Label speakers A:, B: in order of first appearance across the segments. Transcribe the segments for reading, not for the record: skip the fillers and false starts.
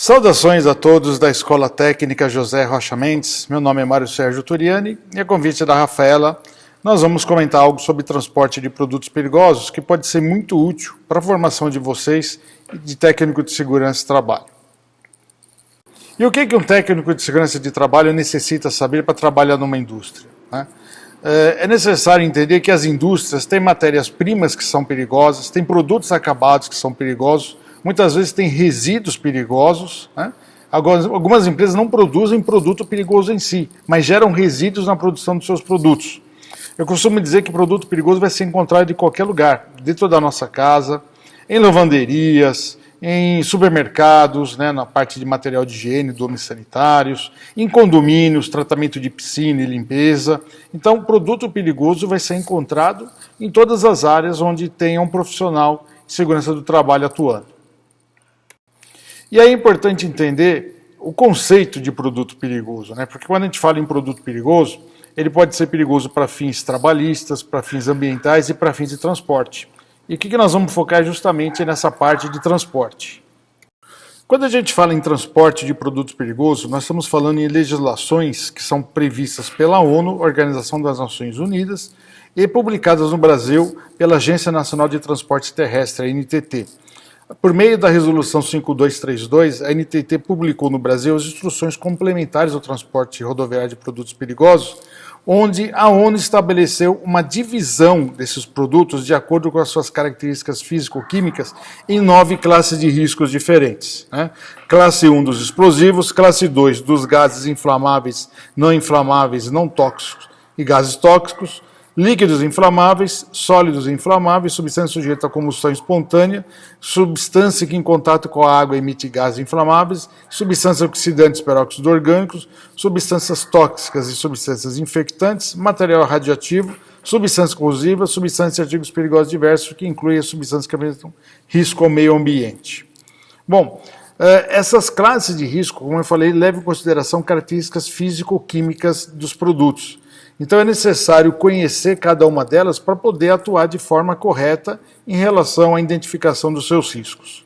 A: Saudações a todos da Escola Técnica José Rocha Mendes. Meu nome é Mário Sérgio Turiani e a convite da Rafaela, nós vamos comentar algo sobre transporte de produtos perigosos que pode ser muito útil para a formação de vocês e de técnico de segurança de trabalho. E o que um técnico de segurança de trabalho necessita saber para trabalhar numa indústria, né? É necessário entender que as indústrias têm matérias-primas que são perigosas, têm produtos acabados que são perigosos, muitas vezes tem resíduos perigosos, né? Algumas empresas não produzem produto perigoso em si, mas geram resíduos na produção dos seus produtos. Eu costumo dizer que produto perigoso vai ser encontrado em qualquer lugar, dentro da nossa casa, em lavanderias, em supermercados, né, na parte de material de higiene, domínios sanitários, em condomínios, tratamento de piscina e limpeza. Então, produto perigoso vai ser encontrado em todas as áreas onde tenha um profissional de segurança do trabalho atuando. E aí é importante entender o conceito de produto perigoso, né? Porque quando a gente fala em produto perigoso, ele pode ser perigoso para fins trabalhistas, para fins ambientais e para fins de transporte. E o que nós vamos focar justamente nessa parte de transporte. Quando a gente fala em transporte de produtos perigosos, nós estamos falando em legislações que são previstas pela ONU, Organização das Nações Unidas, e publicadas no Brasil pela Agência Nacional de Transporte Terrestre, a ANTT. Por meio da Resolução 5232, a ANTT publicou no Brasil as instruções complementares ao transporte rodoviário de produtos perigosos, onde a ONU estabeleceu uma divisão desses produtos de acordo com as suas características físico-químicas em 9 classes de riscos diferentes, né? Classe 1 dos explosivos, classe 2 dos gases inflamáveis, não tóxicos e gases tóxicos, líquidos inflamáveis, sólidos inflamáveis, substância sujeita a combustão espontânea, substância que em contato com a água emite gases inflamáveis, substâncias oxidantes peróxidos orgânicos, substâncias tóxicas e substâncias infectantes, material radioativo, substâncias corrosivas, substâncias e artigos perigosos diversos, que incluem as substâncias que apresentam risco ao meio ambiente. Bom, essas classes de risco, como eu falei, levam em consideração características físico-químicas dos produtos. Então é necessário conhecer cada uma delas para poder atuar de forma correta em relação à identificação dos seus riscos.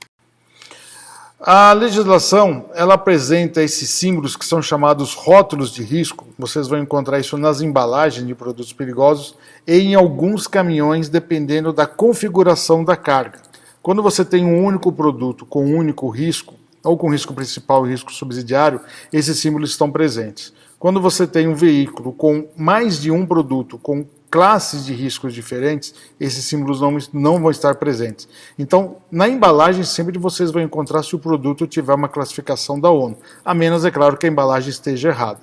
A: A legislação, ela apresenta esses símbolos que são chamados rótulos de risco, vocês vão encontrar isso nas embalagens de produtos perigosos e em alguns caminhões, dependendo da configuração da carga. Quando você tem um único produto com um único risco, ou com risco principal e risco subsidiário, esses símbolos estão presentes. Quando você tem um veículo com mais de um produto, com classes de riscos diferentes, esses símbolos não vão estar presentes. Então, na embalagem, sempre vocês vão encontrar se o produto tiver uma classificação da ONU, a menos, é claro, que a embalagem esteja errada.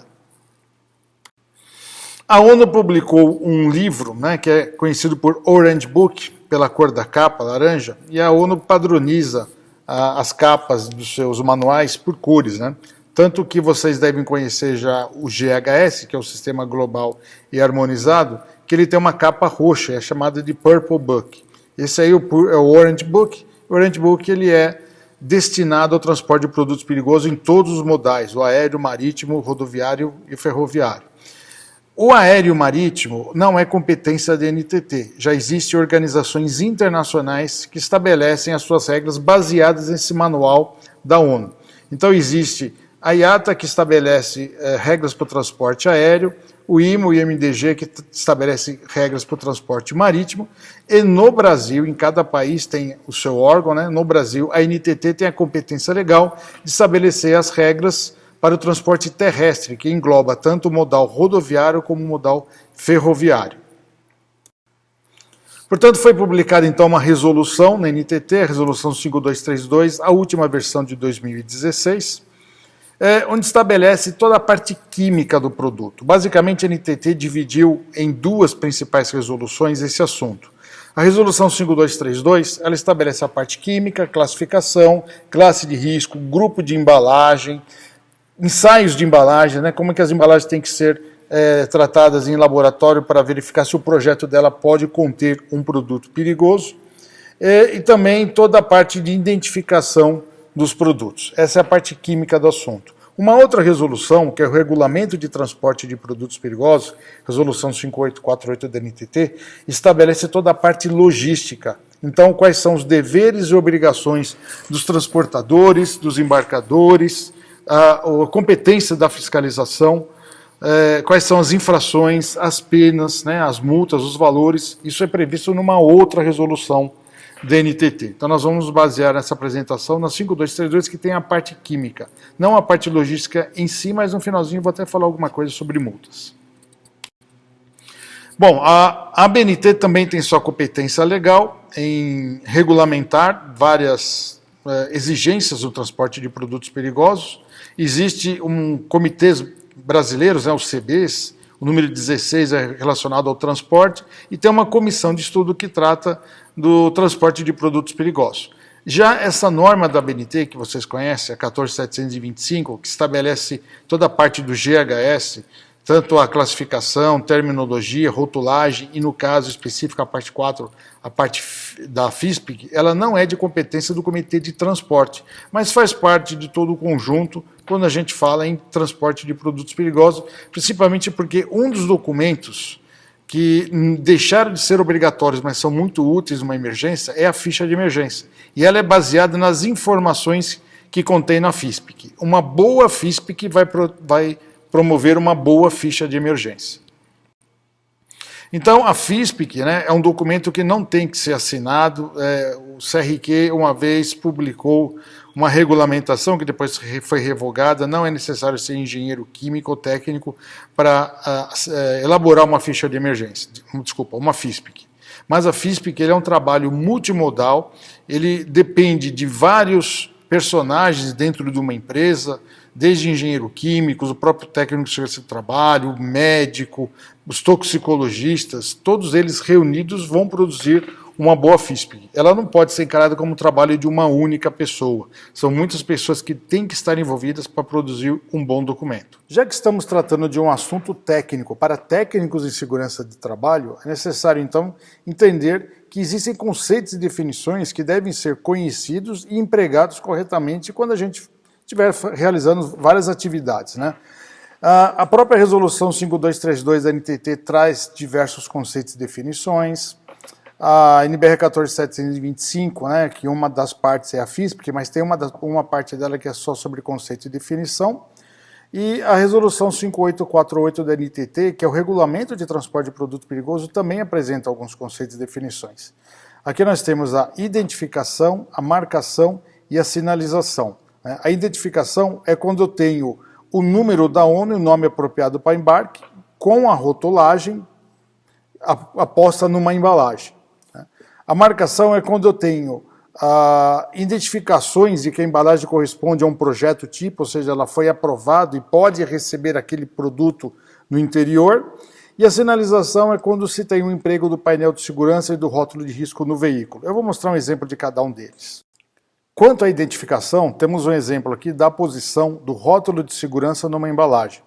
A: A ONU publicou um livro, né, que é conhecido por Orange Book, pela cor da capa, laranja, e a ONU padroniza as capas dos seus manuais por cores, né? Tanto que vocês devem conhecer já o GHS, que é o Sistema Global e Harmonizado, que ele tem uma capa roxa, é chamada de Purple Book. Esse aí é o Orange Book. O Orange Book ele é destinado ao transporte de produtos perigosos em todos os modais, o aéreo, o marítimo, o rodoviário e o ferroviário. O aéreo marítimo não é competência da ANTT. Já existem organizações internacionais que estabelecem as suas regras baseadas nesse manual da ONU. Então existe a IATA, que estabelece regras para o transporte aéreo, o IMO e o IMDG, que estabelece regras para o transporte marítimo, e no Brasil, em cada país tem o seu órgão, né? No Brasil, a ANTT tem a competência legal de estabelecer as regras para o transporte terrestre, que engloba tanto o modal rodoviário como o modal ferroviário. Portanto, foi publicada então uma resolução na ANTT, a resolução 5232, a última versão de 2016, onde estabelece toda a parte química do produto. Basicamente, a ANTT dividiu em 2 principais resoluções esse assunto. A resolução 5232, ela estabelece a parte química, classificação, classe de risco, grupo de embalagem, ensaios de embalagem, né? Como é que as embalagens têm que ser tratadas em laboratório para verificar se o projeto dela pode conter um produto perigoso, e também toda a parte de identificação dos produtos. Essa é a parte química do assunto. Uma outra resolução, que é o Regulamento de Transporte de Produtos Perigosos, resolução 5848 da NTT, estabelece toda a parte logística Então, quais são os deveres e obrigações dos transportadores, dos embarcadores, a competência da fiscalização, quais são as infrações, as penas, né, as multas, os valores. Isso é previsto numa outra resolução da NTT. Então nós vamos nos basear nessa apresentação na 5232, que tem a parte química, não a parte logística em si, mas no finalzinho vou até falar alguma coisa sobre multas. Bom, a ABNT também tem sua competência legal em regulamentar várias exigências do transporte de produtos perigosos. Existe comitês brasileiros, né, os CBs, o número 16 é relacionado ao transporte, e tem uma comissão de estudo que trata do transporte de produtos perigosos. Já essa norma da ABNT, que vocês conhecem, a 14725, que estabelece toda a parte do GHS, tanto a classificação, terminologia, rotulagem e, no caso específico, a parte 4, a parte da FISPIC, ela não é de competência do Comitê de Transporte, mas faz parte de todo o conjunto quando a gente fala em transporte de produtos perigosos, principalmente porque um dos documentos que deixaram de ser obrigatórios, mas são muito úteis numa emergência, é a ficha de emergência. E ela é baseada nas informações que contém na FISPIC. Uma boa FISPIC vai promover uma boa ficha de emergência. Então, a FISPIC, né, é um documento que não tem que ser assinado. O CRQ, uma vez, publicou uma regulamentação que depois foi revogada. Não é necessário ser engenheiro químico ou técnico para elaborar uma ficha de emergência. Desculpa, uma FISPIC. Mas a FISPIC ele é um trabalho multimodal, ele depende de vários personagens dentro de uma empresa, desde engenheiro químicos, o próprio técnico de segurança do trabalho, o médico, os toxicologistas, todos eles reunidos vão produzir uma boa FISPIC. Ela não pode ser encarada como um trabalho de uma única pessoa. São muitas pessoas que têm que estar envolvidas para produzir um bom documento. Já que estamos tratando de um assunto técnico para técnicos em segurança de trabalho, é necessário então entender que existem conceitos e definições que devem ser conhecidos e empregados corretamente quando a gente estiver realizando várias atividades, né? A própria resolução 5232 da NTT traz diversos conceitos e definições. A NBR 14725, né, que uma das partes é a FISPIC, mas tem uma parte dela que é só sobre conceito e definição. E a resolução 5848 da NTT, que é o regulamento de transporte de produto perigoso, também apresenta alguns conceitos e definições. Aqui nós temos a identificação, a marcação e a sinalização. A identificação é quando eu tenho o número da ONU e o nome apropriado para embarque, com a rotulagem aposta numa embalagem. A marcação é quando eu tenho identificações de que a embalagem corresponde a um projeto tipo, ou seja, ela foi aprovada e pode receber aquele produto no interior. E a sinalização é quando se tem um emprego do painel de segurança e do rótulo de risco no veículo. Eu vou mostrar um exemplo de cada um deles. Quanto à identificação, temos um exemplo aqui da posição do rótulo de segurança numa embalagem.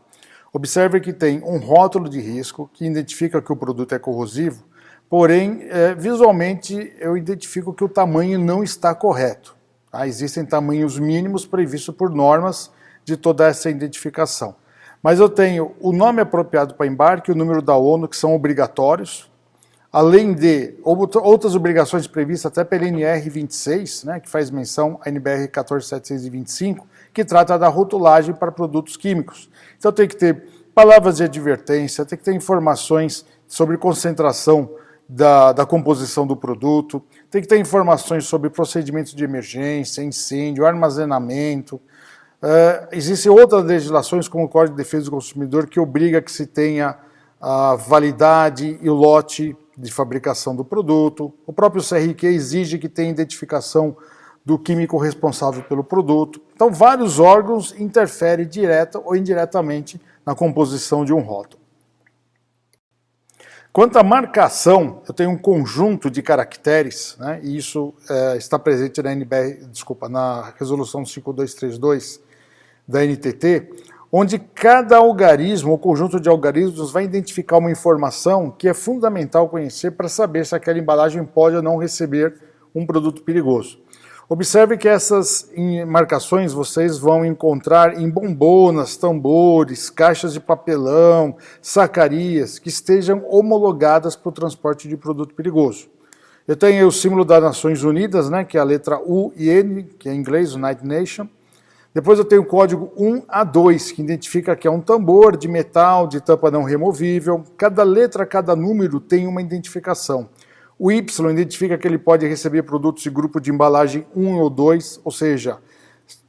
A: Observe que tem um rótulo de risco que identifica que o produto é corrosivo, porém, visualmente eu identifico que o tamanho não está correto. Tá? Existem tamanhos mínimos previstos por normas de toda essa identificação. Mas eu tenho o nome apropriado para embarque e o número da ONU, que são obrigatórios, além de outras obrigações previstas até pela NR 26, né, que faz menção à NBR 14725, que trata da rotulagem para produtos químicos. Então tem que ter palavras de advertência, tem que ter informações sobre concentração da composição do produto, tem que ter informações sobre procedimentos de emergência, incêndio, armazenamento. Existem outras legislações, como o Código de Defesa do Consumidor, que obriga que se tenha a validade e o lote de fabricação do produto. O próprio CRQ exige que tenha identificação do químico responsável pelo produto. Então, vários órgãos interferem direta ou indiretamente na composição de um rótulo. Quanto à marcação, eu tenho um conjunto de caracteres, né, e isso está presente na resolução 5232 da NTT, onde cada algarismo ou conjunto de algarismos vai identificar uma informação que é fundamental conhecer para saber se aquela embalagem pode ou não receber um produto perigoso. Observe que essas marcações vocês vão encontrar em bombonas, tambores, caixas de papelão, sacarias, que estejam homologadas para o transporte de produto perigoso. Eu tenho o símbolo das Nações Unidas, né, que é a letra U e N, que é em inglês, United Nations. Depois eu tenho o código 1A2, que identifica que é um tambor de metal, de tampa não removível. Cada letra, cada número tem uma identificação. O Y identifica que ele pode receber produtos de grupo de embalagem 1 ou 2, ou seja,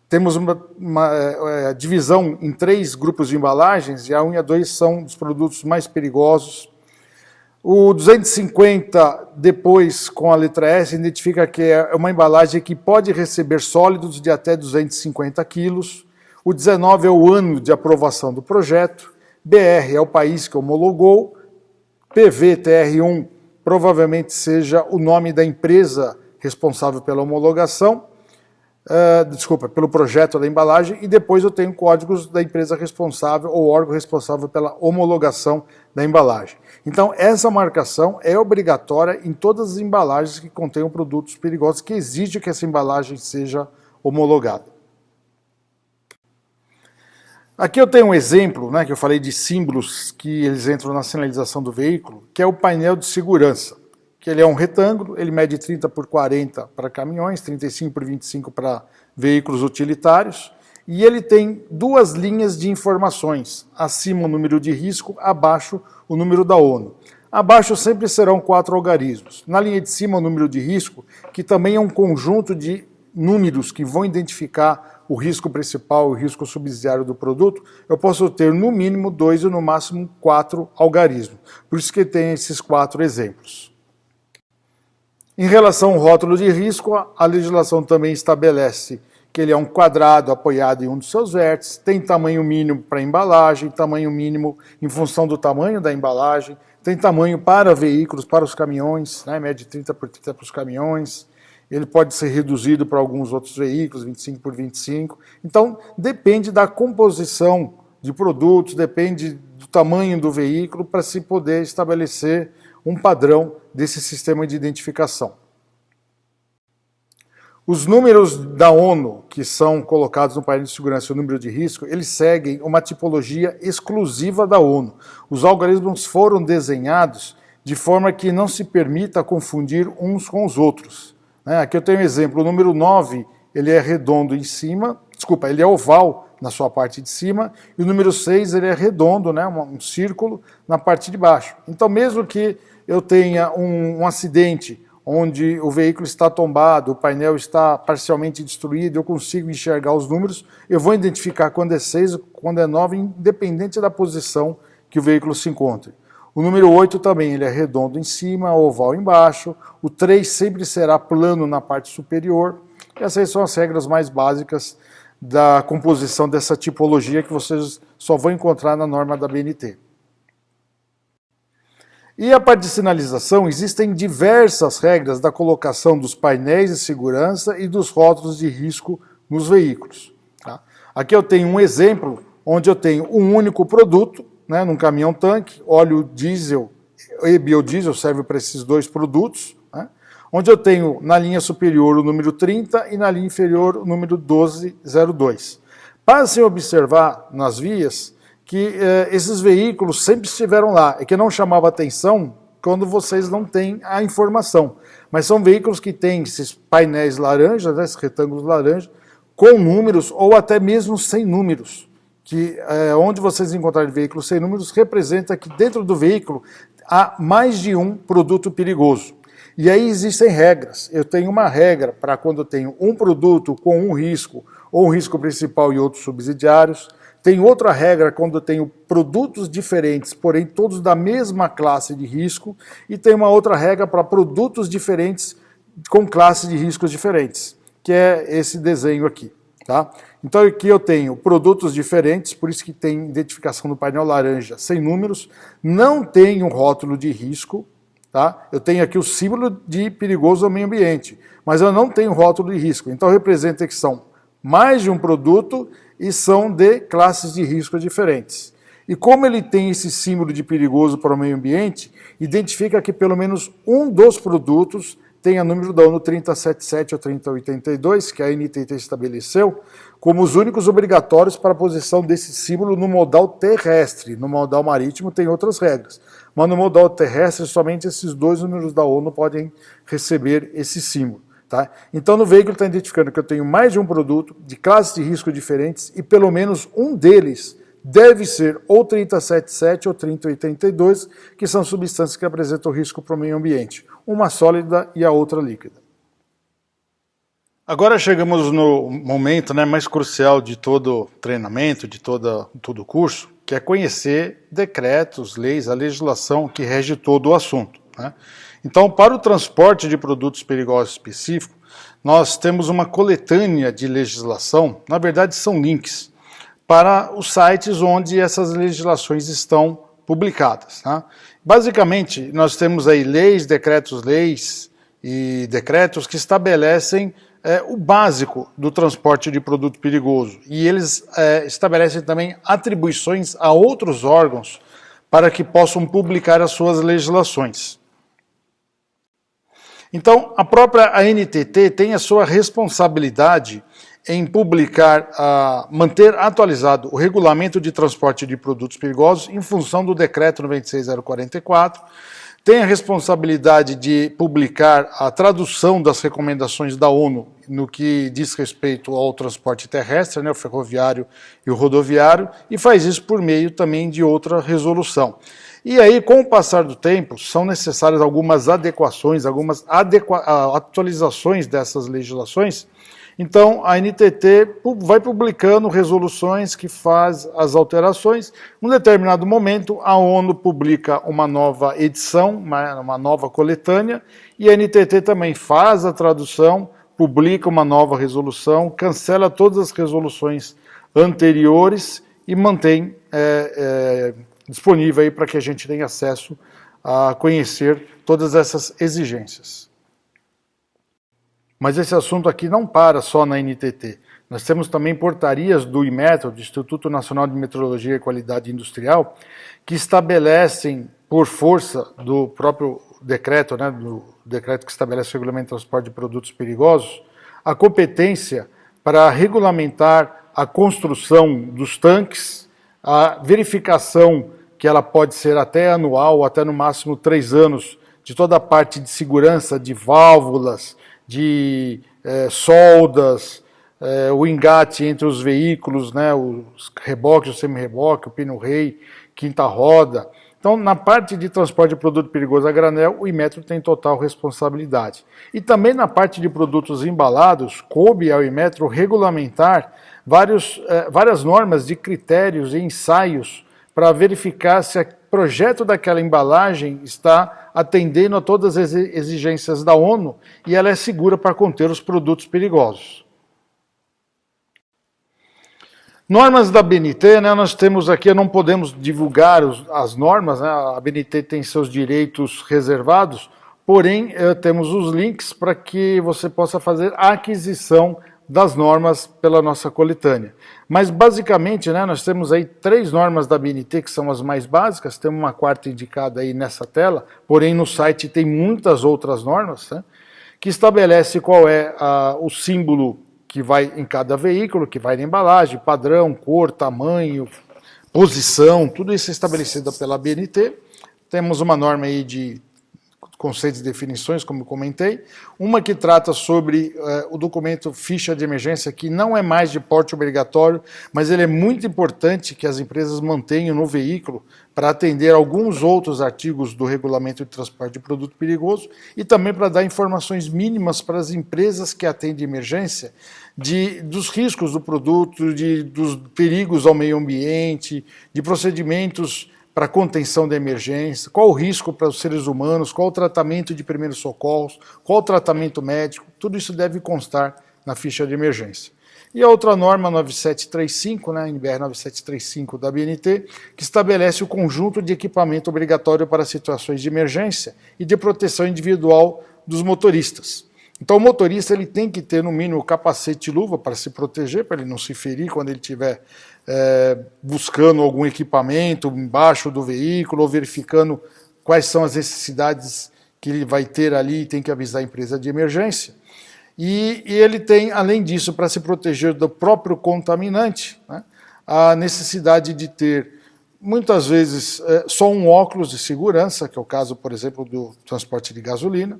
A: temos uma divisão em 3 grupos de embalagens, e a 1 e a 2 são os produtos mais perigosos. O 250, depois, com a letra S, identifica que é uma embalagem que pode receber sólidos de até 250 quilos. O 19 é o ano de aprovação do projeto. BR é o país que homologou. PV TR1 provavelmente seja o nome da empresa responsável pela homologação. Pelo projeto da embalagem, e depois eu tenho códigos da empresa responsável ou órgão responsável pela homologação da embalagem. Então, essa marcação é obrigatória em todas as embalagens que contenham produtos perigosos, que exige que essa embalagem seja homologada. Aqui eu tenho um exemplo, né, que eu falei de símbolos que eles entram na sinalização do veículo, que é o painel de segurança. Que ele é um retângulo, ele mede 30 por 40 para caminhões, 35 por 25 para veículos utilitários, e ele tem 2 linhas de informações, acima o número de risco, abaixo o número da ONU. Abaixo sempre serão 4 algarismos. Na linha de cima o número de risco, que também é um conjunto de números que vão identificar o risco principal e o risco subsidiário do produto, eu posso ter no mínimo 2 e no máximo 4 algarismos. Por isso que tem esses 4 exemplos. Em relação ao rótulo de risco, a legislação também estabelece que ele é um quadrado apoiado em um dos seus vértices, tem tamanho mínimo para embalagem, tamanho mínimo em função do tamanho da embalagem, tem tamanho para veículos, para os caminhões, né, mede 30 por 30 para os caminhões, ele pode ser reduzido para alguns outros veículos, 25 por 25. Então, depende da composição de produtos, depende do tamanho do veículo para se poder estabelecer um padrão desse sistema de identificação. Os números da ONU, que são colocados no painel de segurança e o número de risco, eles seguem uma tipologia exclusiva da ONU. Os algoritmos foram desenhados de forma que não se permita confundir uns com os outros. Aqui eu tenho um exemplo, o número 9, ele é redondo em cima, ele é oval na sua parte de cima, e o número 6, ele é redondo, né, um círculo na parte de baixo. Então, mesmo que eu tenha um acidente onde o veículo está tombado, o painel está parcialmente destruído, eu consigo enxergar os números, eu vou identificar quando é 6, quando é 9, independente da posição que o veículo se encontre. O número 8 também, ele é redondo em cima, oval embaixo, o 3 sempre será plano na parte superior, e essas são as regras mais básicas da composição dessa tipologia que vocês só vão encontrar na norma da BNT. E a parte de sinalização, existem diversas regras da colocação dos painéis de segurança e dos rótulos de risco nos veículos. Tá? Aqui eu tenho um exemplo onde eu tenho um único produto, né, num caminhão-tanque, óleo diesel e biodiesel serve para esses 2 produtos, né, onde eu tenho na linha superior o número 30 e na linha inferior o número 1202. Para se observar nas vias que esses veículos sempre estiveram lá, e que não chamava atenção quando vocês não têm a informação. Mas são veículos que têm esses painéis laranjas, né, esses retângulos laranja, com números ou até mesmo sem números. Que onde vocês encontrarem veículos sem números, representa que dentro do veículo há mais de um produto perigoso. E aí existem regras. Eu tenho uma regra para quando eu tenho um produto com um risco, ou um risco principal e outros subsidiários. Tem outra regra quando eu tenho produtos diferentes, porém todos da mesma classe de risco, e tem uma outra regra para produtos diferentes com classes de riscos diferentes, que é esse desenho aqui. Tá? Então aqui eu tenho produtos diferentes, por isso que tem identificação no painel laranja sem números, não tem um rótulo de risco, tá? Eu tenho aqui o símbolo de perigoso ao meio ambiente, mas eu não tenho rótulo de risco, então representa que são mais de um produto e são de classes de risco diferentes. E como ele tem esse símbolo de perigoso para o meio ambiente, identifica que pelo menos um dos produtos tem a número da ONU 3077 ou 3082, que a NTT estabeleceu, como os únicos obrigatórios para a posição desse símbolo no modal terrestre. No modal marítimo tem outras regras, mas no modal terrestre somente esses dois números da ONU podem receber esse símbolo. Tá? Então no veículo está identificando que eu tenho mais de um produto de classes de risco diferentes e pelo menos um deles deve ser ou 3077 ou 3082, que são substâncias que apresentam risco para o meio ambiente, uma sólida e a outra líquida. Agora chegamos no momento, né, mais crucial de todo treinamento, de todo o curso, que é conhecer decretos, leis, a legislação que rege todo o assunto. Né? Então, para o transporte de produtos perigosos específicos, nós temos uma coletânea de legislação, na verdade são links, para os sites onde essas legislações estão publicadas. Tá? Basicamente, nós temos aí leis e decretos que estabelecem o básico do transporte de produto perigoso. E eles estabelecem também atribuições a outros órgãos para que possam publicar as suas legislações. Então, a própria ANTT tem a sua responsabilidade em publicar, manter atualizado o regulamento de transporte de produtos perigosos em função do decreto 96044, tem a responsabilidade de publicar a tradução das recomendações da ONU no que diz respeito ao transporte terrestre, né, o ferroviário e o rodoviário, e faz isso por meio também de outra resolução. E aí, com o passar do tempo, são necessárias algumas adequações, algumas atualizações dessas legislações. Então, a NTT vai publicando resoluções que faz as alterações. Num determinado momento, a ONU publica uma nova edição, uma nova coletânea, e a NTT também faz a tradução, publica uma nova resolução, cancela todas as resoluções anteriores e mantém disponível aí para que a gente tenha acesso a conhecer todas essas exigências. Mas esse assunto aqui não para só na NTT. Nós temos também portarias do IMETRO, do Instituto Nacional de Metrologia e Qualidade Industrial, que estabelecem, por força do próprio decreto, né, do decreto que estabelece o regulamento de transporte de produtos perigosos, a competência para regulamentar a construção dos tanques, a verificação, que ela pode ser até anual, ou até no máximo 3 anos, de toda a parte de segurança, de válvulas, de soldas, o engate entre os veículos, né, os reboques, o semi-reboque, o pneu-rei, quinta roda. Então, na parte de transporte de produto perigoso a granel, o IMETRO tem total responsabilidade. E também na parte de produtos embalados, coube ao IMETRO regulamentar várias normas de critérios e ensaios para verificar se o projeto daquela embalagem está atendendo a todas as exigências da ONU e ela é segura para conter os produtos perigosos. Normas da ABNT, né, nós temos aqui, não podemos divulgar as normas, né, a ABNT tem seus direitos reservados, porém temos os links para que você possa fazer a aquisição das normas pela nossa coletânea. Mas basicamente, né, nós temos aí 3 normas da ABNT que são as mais básicas, temos uma 4ª indicada aí nessa tela, porém no site tem muitas outras normas, né, que estabelece qual é o símbolo que vai em cada veículo, que vai na embalagem, padrão, cor, tamanho, posição, tudo isso é estabelecido pela ABNT. Temos uma norma aí de conceitos e definições, como eu comentei, uma que trata sobre o documento ficha de emergência, que não é mais de porte obrigatório, mas ele é muito importante que as empresas mantenham no veículo para atender alguns outros artigos do regulamento de transporte de produto perigoso e também para dar informações mínimas para as empresas que atendem emergência dos riscos do produto, dos perigos ao meio ambiente, de procedimentos para contenção da emergência, qual o risco para os seres humanos, qual o tratamento de primeiros socorros, qual o tratamento médico, tudo isso deve constar na ficha de emergência. E a outra norma 9735, né, NBR 9735 da ABNT, que estabelece o conjunto de equipamento obrigatório para situações de emergência e de proteção individual dos motoristas. Então o motorista ele tem que ter no mínimo capacete e luva para se proteger, para ele não se ferir quando ele estiver buscando algum equipamento embaixo do veículo ou verificando quais são as necessidades que ele vai ter ali e tem que avisar a empresa de emergência. E ele tem, além disso, para se proteger do próprio contaminante, né, a necessidade de ter muitas vezes só um óculos de segurança, que é o caso, por exemplo, do transporte de gasolina,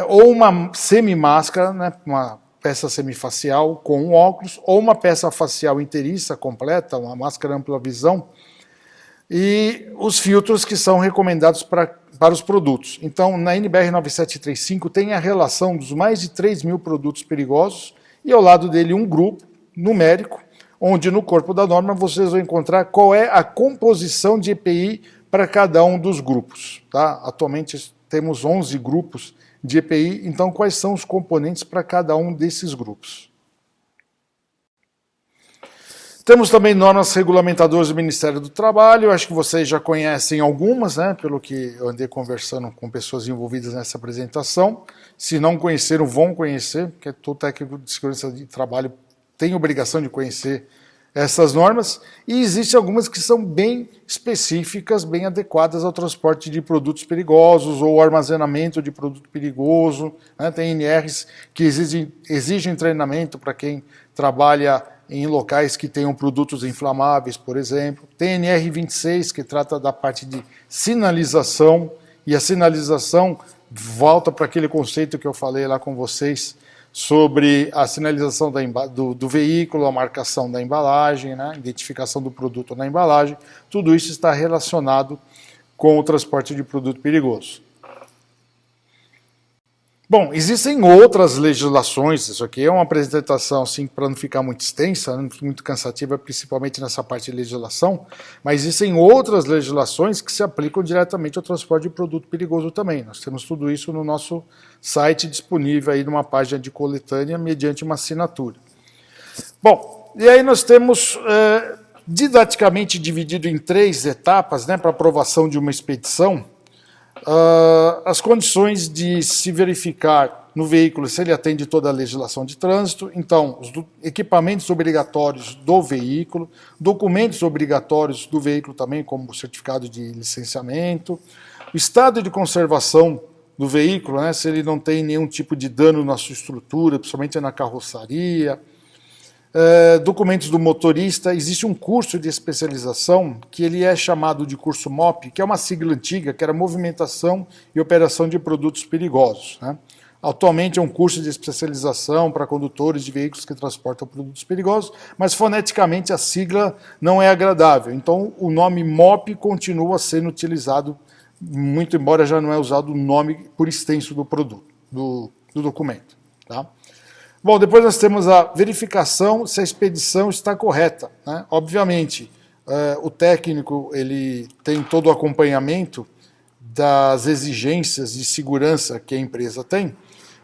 A: ou uma semi-máscara, né, uma peça semifacial com um óculos, ou uma peça facial inteiriça completa, uma máscara ampla visão, e os filtros que são recomendados para os produtos. Então, na NBR 9735 tem a relação dos mais de 3.000 produtos perigosos e ao lado dele um grupo numérico, onde no corpo da norma vocês vão encontrar qual é a composição de EPI para cada um dos grupos. Tá? Atualmente temos 11 grupos de EPI, então quais são os componentes para cada um desses grupos? Temos também normas regulamentadoras do Ministério do Trabalho, acho que vocês já conhecem algumas, né, pelo que eu andei conversando com pessoas envolvidas nessa apresentação. Se não conheceram, vão conhecer, porque todo técnico de segurança de trabalho tem obrigação de conhecer essas normas, e existem algumas que são bem específicas, bem adequadas ao transporte de produtos perigosos ou armazenamento de produto perigoso, né? Tem NRs que exigem treinamento para quem trabalha em locais que tenham produtos inflamáveis, por exemplo. Tem NR26, que trata da parte de sinalização, e a sinalização volta para aquele conceito que eu falei lá com vocês, sobre a sinalização do veículo, a marcação da embalagem, né, identificação do produto na embalagem, tudo isso está relacionado com o transporte de produto perigoso. Bom, existem outras legislações, isso aqui é uma apresentação assim, para não ficar muito extensa, muito cansativa, principalmente nessa parte de legislação, mas existem outras legislações que se aplicam diretamente ao transporte de produto perigoso também. Nós temos tudo isso no nosso site disponível aí numa página de coletânea mediante uma assinatura. Bom, e aí nós temos didaticamente dividido em 3 etapas, né, para aprovação de uma expedição, as condições de se verificar no veículo se ele atende toda a legislação de trânsito, então os equipamentos obrigatórios do veículo, documentos obrigatórios do veículo também, como o certificado de licenciamento, o estado de conservação do veículo, né, se ele não tem nenhum tipo de dano na sua estrutura, principalmente na carroçaria, documentos do motorista. Existe um curso de especialização que ele é chamado de curso MOP, que é uma sigla antiga, que era Movimentação e Operação de Produtos Perigosos, né? Atualmente é um curso de especialização para condutores de veículos que transportam produtos perigosos, mas foneticamente a sigla não é agradável. Então o nome MOP continua sendo utilizado, muito embora já não é usado o nome por extenso do produto, do documento. Tá? Bom, depois nós temos a verificação se a expedição está correta, né? Obviamente, o técnico ele tem todo o acompanhamento das exigências de segurança que a empresa tem.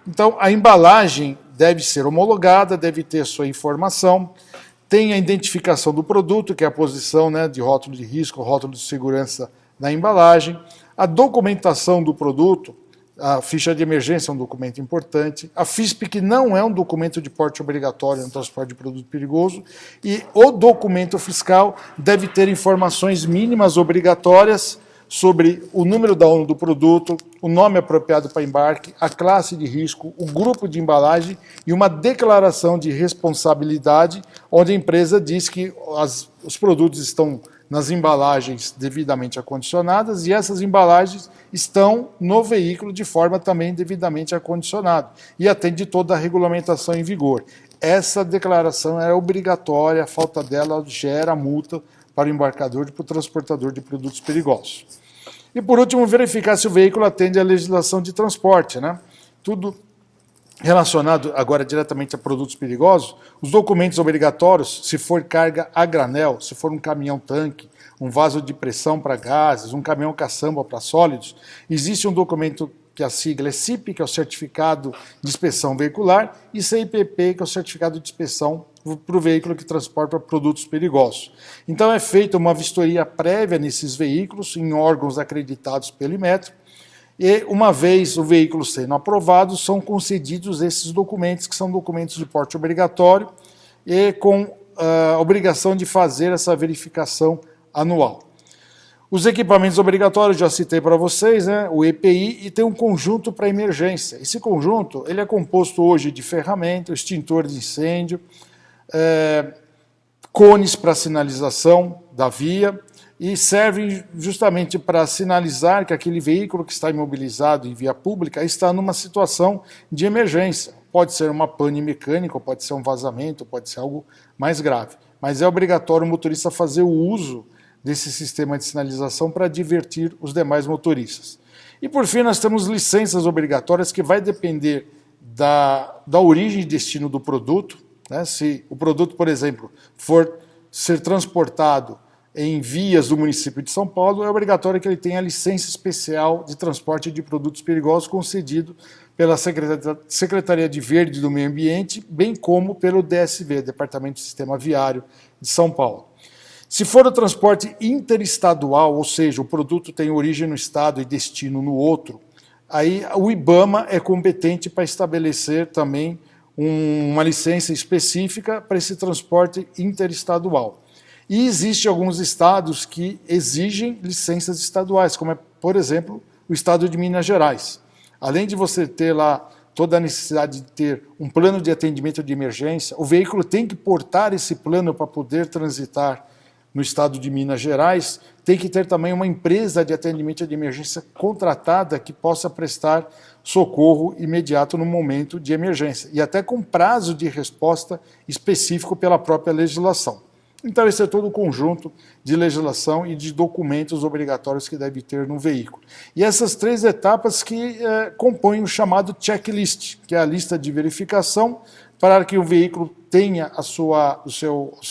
A: Então, a embalagem deve ser homologada, deve ter a sua informação, tem a identificação do produto, que é a posição, né, de rótulo de risco, rótulo de segurança na embalagem, a documentação do produto. A ficha de emergência é um documento importante. A FISP, que não é um documento de porte obrigatório no transporte de produto perigoso. E o documento fiscal deve ter informações mínimas obrigatórias sobre o número da ONU do produto, o nome apropriado para embarque, a classe de risco, o grupo de embalagem e uma declaração de responsabilidade, onde a empresa diz que os produtos estão nas embalagens devidamente acondicionadas e essas embalagens estão no veículo de forma também devidamente acondicionada e atende toda a regulamentação em vigor. Essa declaração é obrigatória, a falta dela gera multa para o embarcador e para o transportador de produtos perigosos. E por último, verificar se o veículo atende à legislação de transporte, né? Tudo relacionado agora diretamente a produtos perigosos, os documentos obrigatórios, se for carga a granel, se for um caminhão-tanque, um vaso de pressão para gases, um caminhão caçamba para sólidos, existe um documento que a sigla é CIP, que é o Certificado de Inspeção Veicular, e CIPP, que é o Certificado de Inspeção para o veículo que transporta produtos perigosos. Então é feita uma vistoria prévia nesses veículos, em órgãos acreditados pelo Inmetro, e uma vez o veículo sendo aprovado, são concedidos esses documentos, que são documentos de porte obrigatório, e com a obrigação de fazer essa verificação anual. Os equipamentos obrigatórios, já citei para vocês, né, o EPI, e tem um conjunto para emergência. Esse conjunto ele é composto hoje de ferramenta, extintor de incêndio, cones para sinalização da via, e servem justamente para sinalizar que aquele veículo que está imobilizado em via pública está numa situação de emergência. Pode ser uma pane mecânica, pode ser um vazamento, pode ser algo mais grave. Mas é obrigatório o motorista fazer o uso desse sistema de sinalização para advertir os demais motoristas. E por fim, nós temos licenças obrigatórias que vai depender da origem e destino do produto, né? Se o produto, por exemplo, for ser transportado em vias do município de São Paulo, é obrigatório que ele tenha licença especial de transporte de produtos perigosos concedido pela Secretaria de Verde do Meio Ambiente, bem como pelo DSV, Departamento de Sistema Viário de São Paulo. Se for o transporte interestadual, ou seja, o produto tem origem no estado e destino no outro, aí o IBAMA é competente para estabelecer também uma licença específica para esse transporte interestadual. E existem alguns estados que exigem licenças estaduais, como é, por exemplo, o estado de Minas Gerais. Além de você ter lá toda a necessidade de ter um plano de atendimento de emergência, o veículo tem que portar esse plano para poder transitar no estado de Minas Gerais, tem que ter também uma empresa de atendimento de emergência contratada que possa prestar socorro imediato no momento de emergência, e até com prazo de resposta específico pela própria legislação. Então, esse é todo o conjunto de legislação e de documentos obrigatórios que deve ter no veículo. E essas 3 etapas que compõem o chamado checklist, que é a lista de verificação para que o veículo tenha a sua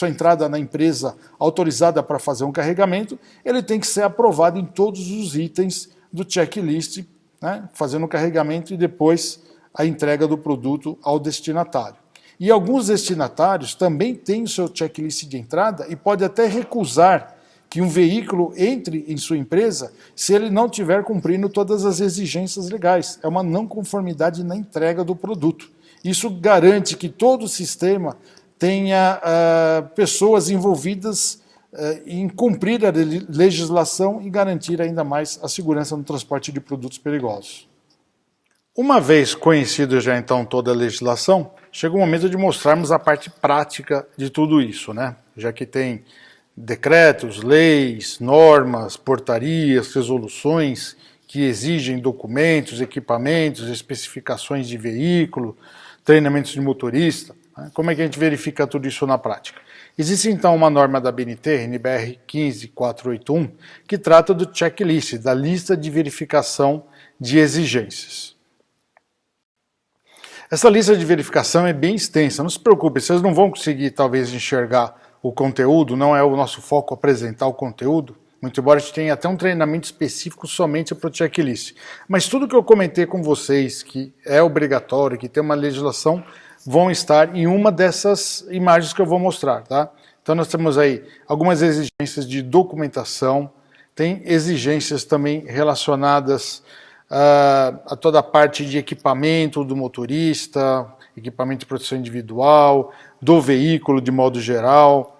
A: entrada na empresa autorizada para fazer um carregamento, ele tem que ser aprovado em todos os itens do checklist, né, fazendo o carregamento e depois a entrega do produto ao destinatário. E alguns destinatários também têm o seu checklist de entrada e pode até recusar que um veículo entre em sua empresa se ele não estiver cumprindo todas as exigências legais. É uma não conformidade na entrega do produto. Isso garante que todo o sistema tenha pessoas envolvidas em cumprir a legislação e garantir ainda mais a segurança no transporte de produtos perigosos. Uma vez conhecido já então toda a legislação, chega o momento de mostrarmos a parte prática de tudo isso, né? Já que tem decretos, leis, normas, portarias, resoluções que exigem documentos, equipamentos, especificações de veículo, treinamentos de motorista. Né? Como é que a gente verifica tudo isso na prática? Existe então uma norma da BNT, NBR 15481, que trata do checklist, da lista de verificação de exigências. Essa lista de verificação é bem extensa, não se preocupe, vocês não vão conseguir talvez enxergar o conteúdo, não é o nosso foco apresentar o conteúdo, muito embora a gente tenha até um treinamento específico somente para o checklist. Mas tudo que eu comentei com vocês, que é obrigatório, que tem uma legislação, vão estar em uma dessas imagens que eu vou mostrar, tá? Então nós temos aí algumas exigências de documentação, tem exigências também relacionadas a toda a parte de equipamento do motorista, equipamento de proteção individual, do veículo de modo geral.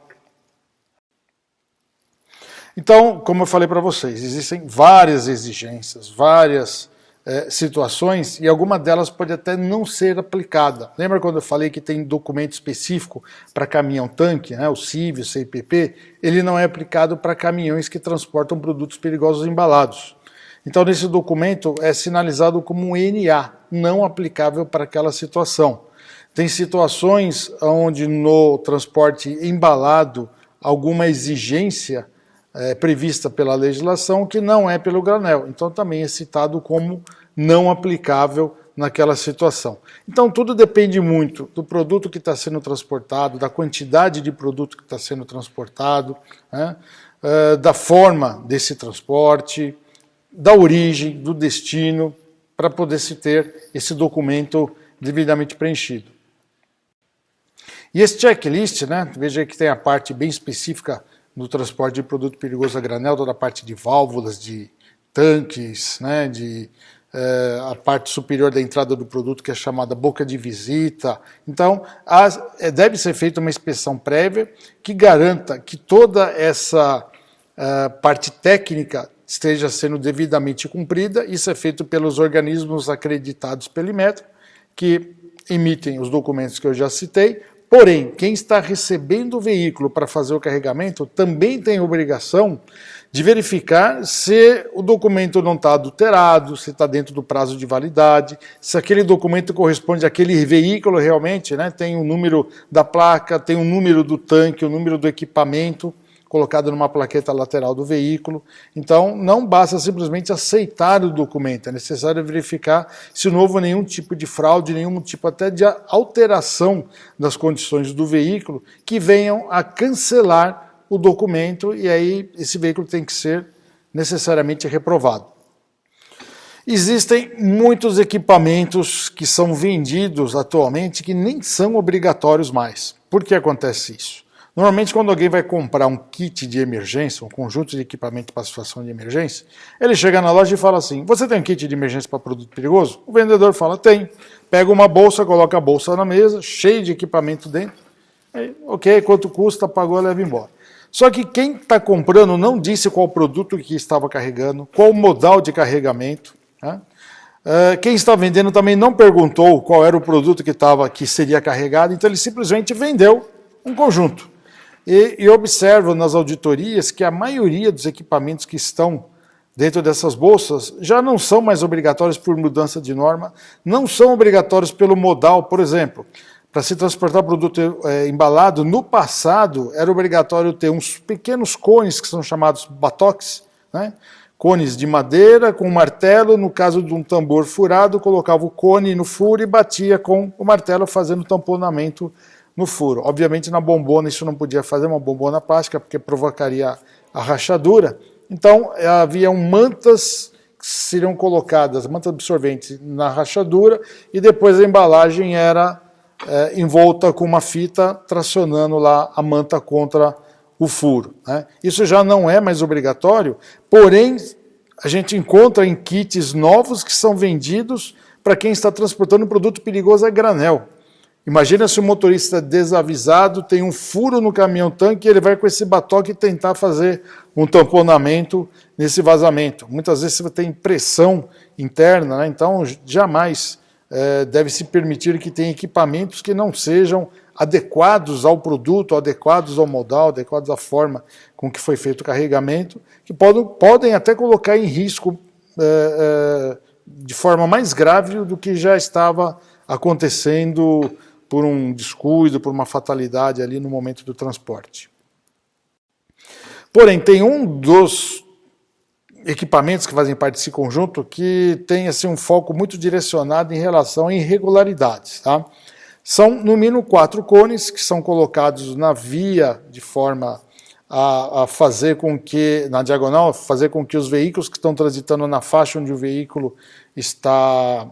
A: Então, como eu falei para vocês, existem várias exigências, várias situações, e alguma delas pode até não ser aplicada. Lembra quando eu falei que tem documento específico para caminhão-tanque, né, o CIV, o CIPP? Ele não é aplicado para caminhões que transportam produtos perigosos embalados. Então, nesse documento é sinalizado como um NA, não aplicável para aquela situação. Tem situações onde no transporte embalado alguma exigência prevista pela legislação que não é pelo granel. Então, também é citado como não aplicável naquela situação. Então, tudo depende muito do produto que está sendo transportado, da quantidade de produto que está sendo transportado, né, da forma desse transporte, da origem, do destino, para poder se ter esse documento devidamente preenchido. E esse checklist, né, veja que tem a parte bem específica no transporte de produto perigoso a granel, toda a parte de válvulas, de tanques, né, a parte superior da entrada do produto, que é chamada boca de visita. Então, deve ser feita uma inspeção prévia que garanta que toda essa parte técnica esteja sendo devidamente cumprida. Isso é feito pelos organismos acreditados pelo Inmetro, que emitem os documentos que eu já citei. Porém, quem está recebendo o veículo para fazer o carregamento também tem obrigação de verificar se o documento não está adulterado, se está dentro do prazo de validade, se aquele documento corresponde àquele veículo realmente, né? Tem o número da placa, tem o número do tanque, o número do equipamento, colocado numa plaqueta lateral do veículo. Então, não basta simplesmente aceitar o documento, é necessário verificar se não houve nenhum tipo de fraude, nenhum tipo até de alteração das condições do veículo que venham a cancelar o documento, e aí esse veículo tem que ser necessariamente reprovado. Existem muitos equipamentos que são vendidos atualmente que nem são obrigatórios mais. Por que acontece isso? Normalmente, quando alguém vai comprar um kit de emergência, um conjunto de equipamento para situação de emergência, ele chega na loja e fala assim: você tem um kit de emergência para produto perigoso? O vendedor fala: tem. Pega uma bolsa, coloca a bolsa na mesa, cheio de equipamento dentro. Aí, ok, quanto custa, pagou, leva embora. Só que quem está comprando não disse qual produto que estava carregando, qual modal de carregamento, né? Quem está vendendo também não perguntou qual era o produto que seria carregado, então ele simplesmente vendeu um conjunto. E observo nas auditorias que a maioria dos equipamentos que estão dentro dessas bolsas já não são mais obrigatórios por mudança de norma, não são obrigatórios pelo modal. Por exemplo, para se transportar produto embalado, no passado era obrigatório ter uns pequenos cones que são chamados batoques, né? Cones de madeira com martelo, no caso de um tambor furado, colocava o cone no furo e batia com o martelo fazendo tamponamento no furo. Obviamente na bombona isso não podia fazer, uma bombona plástica, porque provocaria a rachadura. Então haviam mantas que seriam colocadas, mantas absorventes na rachadura, e depois a embalagem era envolta com uma fita tracionando lá a manta contra o furo, né? Isso já não é mais obrigatório, porém a gente encontra em kits novos que são vendidos para quem está transportando um produto perigoso a granel. Imagina se o motorista desavisado tem um furo no caminhão-tanque e ele vai com esse batoque tentar fazer um tamponamento nesse vazamento. Muitas vezes você tem pressão interna, né? Então jamais deve se permitir que tenha equipamentos que não sejam adequados ao produto, adequados ao modal, adequados à forma com que foi feito o carregamento, que podem até colocar em risco de forma mais grave do que já estava acontecendo por um descuido, por uma fatalidade ali no momento do transporte. Porém, tem um dos equipamentos que fazem parte desse conjunto que tem assim, um foco muito direcionado em relação a irregularidades. Tá? São, no mínimo, 4 cones que são colocados na via de forma a fazer com que, na diagonal, fazer com que os veículos que estão transitando na faixa onde o veículo está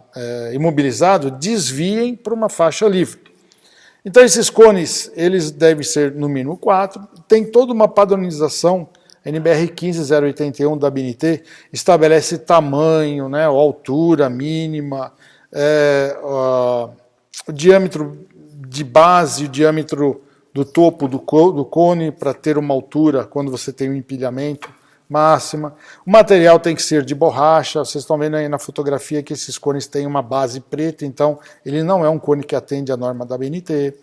A: imobilizado desviem para uma faixa livre. Então esses cones, eles devem ser no mínimo 4, tem toda uma padronização. A NBR 15081 da ABNT estabelece tamanho, né, altura mínima, o diâmetro de base, o diâmetro do topo do cone para ter uma altura quando você tem um empilhamento máxima. O material tem que ser de borracha, vocês estão vendo aí na fotografia que esses cones têm uma base preta, então ele não é um cone que atende à norma da ABNT.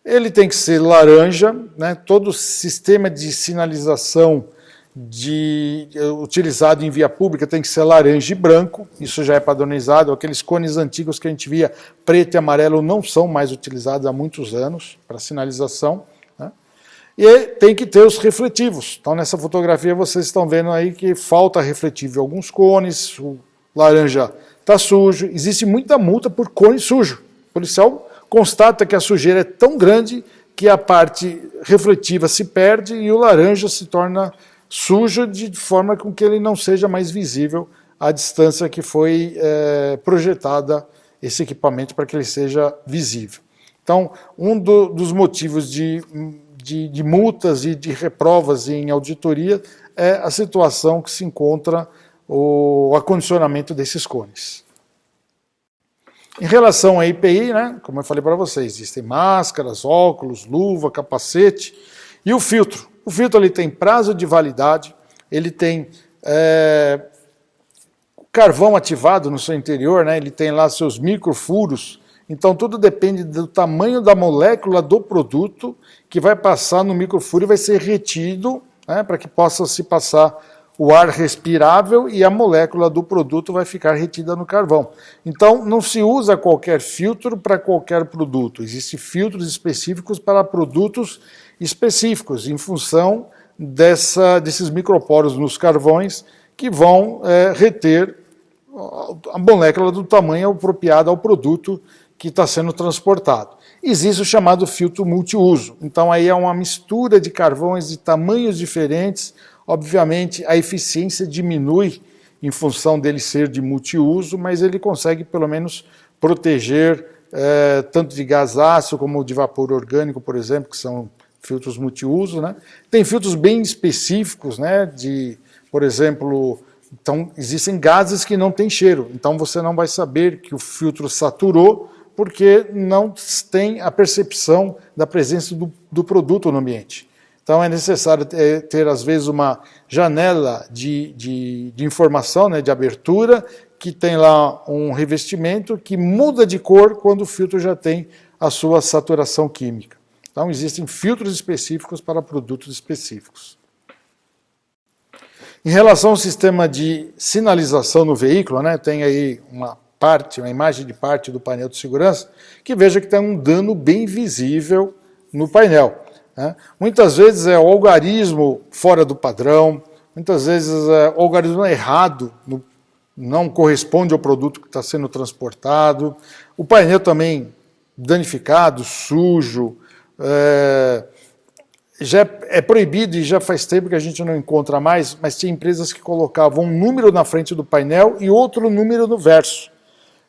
A: Ele tem que ser laranja, né? Todo o sistema de sinalização utilizado em via pública tem que ser laranja e branco, isso já é padronizado. Aqueles cones antigos que a gente via preto e amarelo não são mais utilizados há muitos anos para sinalização, né? E tem que ter os refletivos. Então nessa fotografia vocês estão vendo aí que falta refletivo em alguns cones, o laranja está sujo, existe muita multa por cone sujo. O policial constata que a sujeira é tão grande que a parte refletiva se perde e o laranja se torna sujo de forma com que ele não seja mais visível à distância que foi projetada esse equipamento para que ele seja visível. Então, um dos motivos de multas e de reprovas em auditoria é a situação que se encontra o acondicionamento desses cones. Em relação à EPI, né, como eu falei para vocês, existem máscaras, óculos, luva, capacete e o filtro. O filtro ele tem prazo de validade, ele tem carvão ativado no seu interior, né, ele tem lá seus microfuros, então tudo depende do tamanho da molécula do produto que vai passar no microfuro e vai ser retido né, para que possa se passar o ar respirável e a molécula do produto vai ficar retida no carvão. Então, não se usa qualquer filtro para qualquer produto. Existem filtros específicos para produtos específicos, em função desses microporos nos carvões que vão reter a molécula do tamanho apropriado ao produto que está sendo transportado. Existe o chamado filtro multiuso. Então, aí é uma mistura de carvões de tamanhos diferentes. Obviamente, a eficiência diminui em função dele ser de multiuso, mas ele consegue, pelo menos, proteger tanto de gás ácido como de vapor orgânico, por exemplo, que são filtros multiuso, né? Tem filtros bem específicos, né? Por exemplo, então, existem gases que não têm cheiro, então você não vai saber que o filtro saturou, porque não tem a percepção da presença do produto no ambiente. Então é necessário ter, às vezes, uma janela de informação, né, de abertura, que tem lá um revestimento que muda de cor quando o filtro já tem a sua saturação química. Então existem filtros específicos para produtos específicos. Em relação ao sistema de sinalização no veículo, né, tem aí uma imagem de parte do painel de segurança, que veja que tem um dano bem visível no painel. Muitas vezes é o algarismo fora do padrão, muitas vezes o algarismo errado, não corresponde ao produto que está sendo transportado, o painel também danificado, sujo, já é proibido e já faz tempo que a gente não encontra mais, mas tinha empresas que colocavam um número na frente do painel e outro número no verso.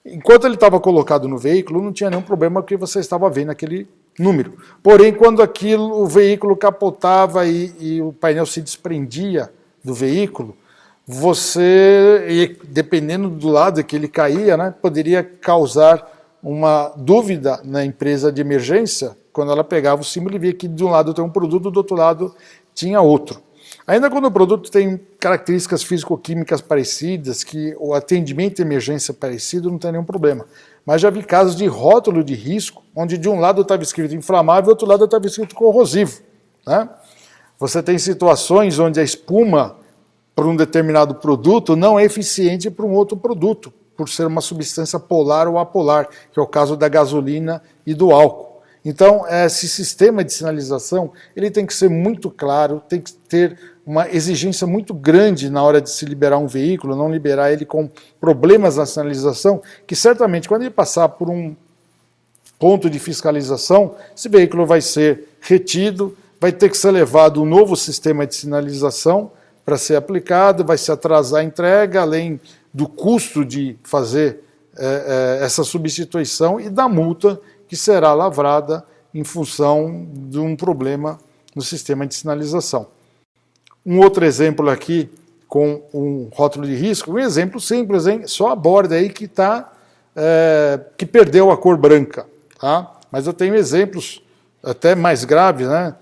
A: Enquanto ele estava colocado no veículo, não tinha nenhum problema porque você estava vendo aquele número. Porém, quando o veículo capotava e o painel se desprendia do veículo, dependendo do lado que ele caía, né, poderia causar uma dúvida na empresa de emergência, quando ela pegava o símbolo e via que de um lado tem um produto, do outro lado tinha outro. Ainda quando o produto tem características físico-químicas parecidas, que o atendimento de emergência é parecido, não tem nenhum problema. Mas já vi casos de rótulo de risco, onde de um lado estava escrito inflamável e do outro lado estava escrito corrosivo. Né? Você tem situações onde a espuma para um determinado produto não é eficiente para um outro produto, por ser uma substância polar ou apolar, que é o caso da gasolina e do álcool. Então, esse sistema de sinalização ele tem que ser muito claro, tem que ter uma exigência muito grande na hora de se liberar um veículo, não liberar ele com problemas na sinalização, que certamente quando ele passar por um ponto de fiscalização, esse veículo vai ser retido, vai ter que ser levado um novo sistema de sinalização para ser aplicado, vai se atrasar a entrega, além do custo de fazer essa substituição e da multa que será lavrada em função de um problema no sistema de sinalização. Um outro exemplo aqui, com um rótulo de risco, um exemplo simples, hein? Só a borda aí que perdeu a cor branca. Tá? Mas eu tenho exemplos até mais graves, né?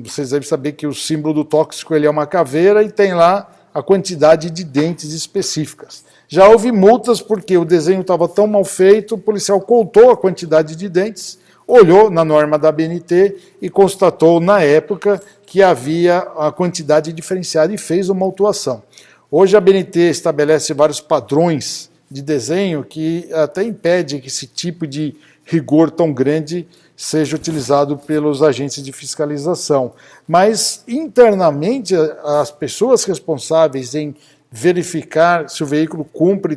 A: Vocês devem saber que o símbolo do tóxico ele é uma caveira e tem lá a quantidade de dentes específicas. Já houve multas porque o desenho estava tão mal feito, o policial contou a quantidade de dentes, olhou na norma da ABNT e constatou na época que havia a quantidade diferenciada e fez uma autuação. Hoje a ABNT estabelece vários padrões de desenho que até impede que esse tipo de rigor tão grande seja utilizado pelos agentes de fiscalização. Mas, internamente, as pessoas responsáveis em verificar se o veículo cumpre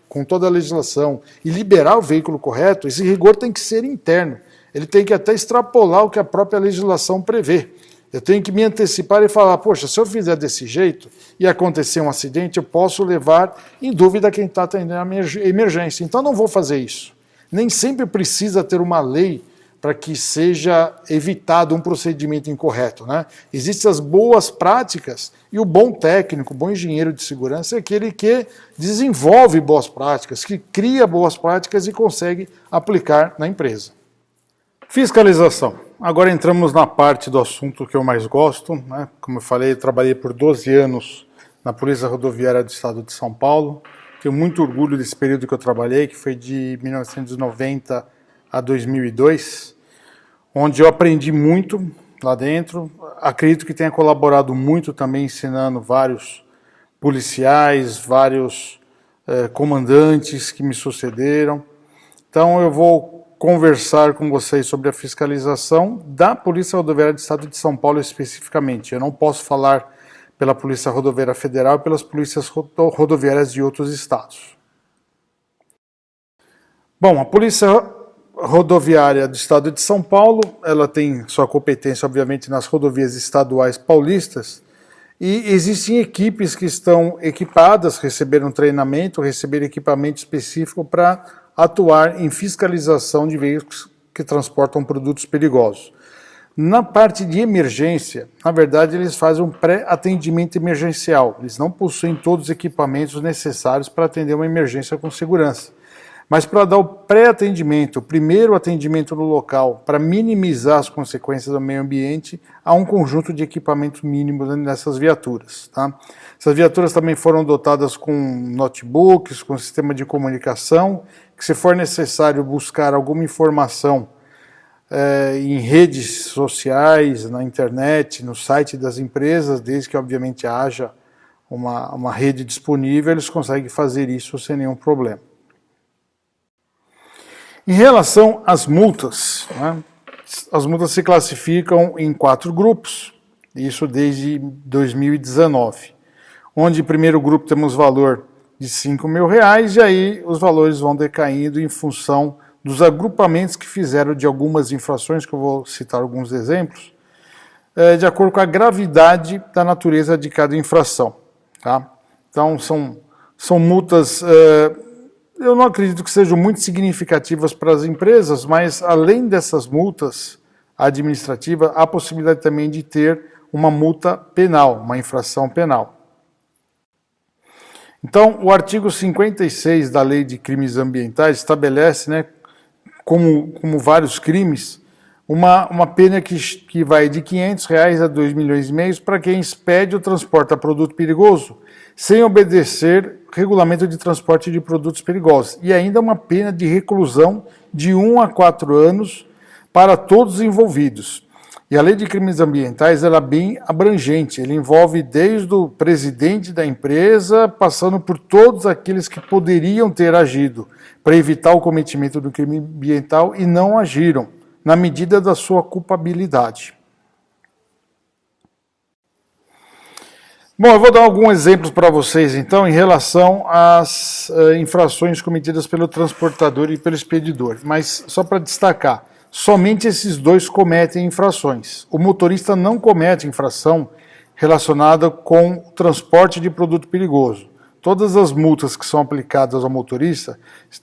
A: com toda a legislação e liberar o veículo correto, esse rigor tem que ser interno. Ele tem que até extrapolar o que a própria legislação prevê. Eu tenho que me antecipar e falar, poxa, se eu fizer desse jeito e acontecer um acidente, eu posso levar em dúvida quem está atendendo a emergência. Então, não vou fazer isso. Nem sempre precisa ter uma lei para que seja evitado um procedimento incorreto. Né? Existem as boas práticas e o bom técnico, o bom engenheiro de segurança é aquele que desenvolve boas práticas, que cria boas práticas e consegue aplicar na empresa. Fiscalização. Agora entramos na parte do assunto que eu mais gosto. Né? Como eu falei, eu trabalhei por 12 anos na Polícia Rodoviária do Estado de São Paulo. Tenho muito orgulho desse período que eu trabalhei, que foi de 1990 a 2002, onde eu aprendi muito, lá dentro. Acredito que tenha colaborado muito também ensinando vários policiais, vários comandantes que me sucederam. Então eu vou conversar com vocês sobre a fiscalização da Polícia Rodoviária do Estado de São Paulo especificamente. Eu não posso falar pela Polícia Rodoviária Federal e pelas polícias rodoviárias de outros estados. Bom, a Polícia Rodoviária do Estado de São Paulo, ela tem sua competência, obviamente, nas rodovias estaduais paulistas, e existem equipes que estão equipadas, receberam treinamento, receberam equipamento específico para atuar em fiscalização de veículos que transportam produtos perigosos. Na parte de emergência, na verdade, eles fazem um pré-atendimento emergencial. Eles não possuem todos os equipamentos necessários para atender uma emergência com segurança. Mas para dar o pré-atendimento, o primeiro atendimento no local, para minimizar as consequências do meio ambiente, há um conjunto de equipamentos mínimos nessas viaturas. Tá? Essas viaturas também foram dotadas com notebooks, com sistema de comunicação, que se for necessário buscar alguma informação em redes sociais, na internet, no site das empresas, desde que obviamente haja uma rede disponível, eles conseguem fazer isso sem nenhum problema. Em relação às multas, né, as multas se classificam em 4 grupos, isso desde 2019, onde em primeiro grupo temos valor de R$5.000 e aí os valores vão decaindo em função dos agrupamentos que fizeram de algumas infrações, que eu vou citar alguns exemplos, de acordo com a gravidade da natureza de cada infração. Tá? Então são multas... eu não acredito que sejam muito significativas para as empresas, mas além dessas multas administrativas, há a possibilidade também de ter uma multa penal, uma infração penal. Então, o artigo 56 da Lei de Crimes Ambientais estabelece, né, como vários crimes, uma pena que vai de R$500 a R$2,5 milhões para quem expede ou transporta produto perigoso sem obedecer regulamento de transporte de produtos perigosos. E ainda uma pena de reclusão de 1 a 4 anos para todos os envolvidos. E a Lei de Crimes Ambientais ela é bem abrangente, ele envolve desde o presidente da empresa, passando por todos aqueles que poderiam ter agido para evitar o cometimento do crime ambiental e não agiram, na medida da sua culpabilidade. Bom, eu vou dar alguns exemplos para vocês, então, em relação às infrações cometidas pelo transportador e pelo expedidor. Mas, só para destacar, somente esses dois cometem infrações. O motorista não comete infração relacionada com o transporte de produto perigoso. Todas as multas que são aplicadas ao motorista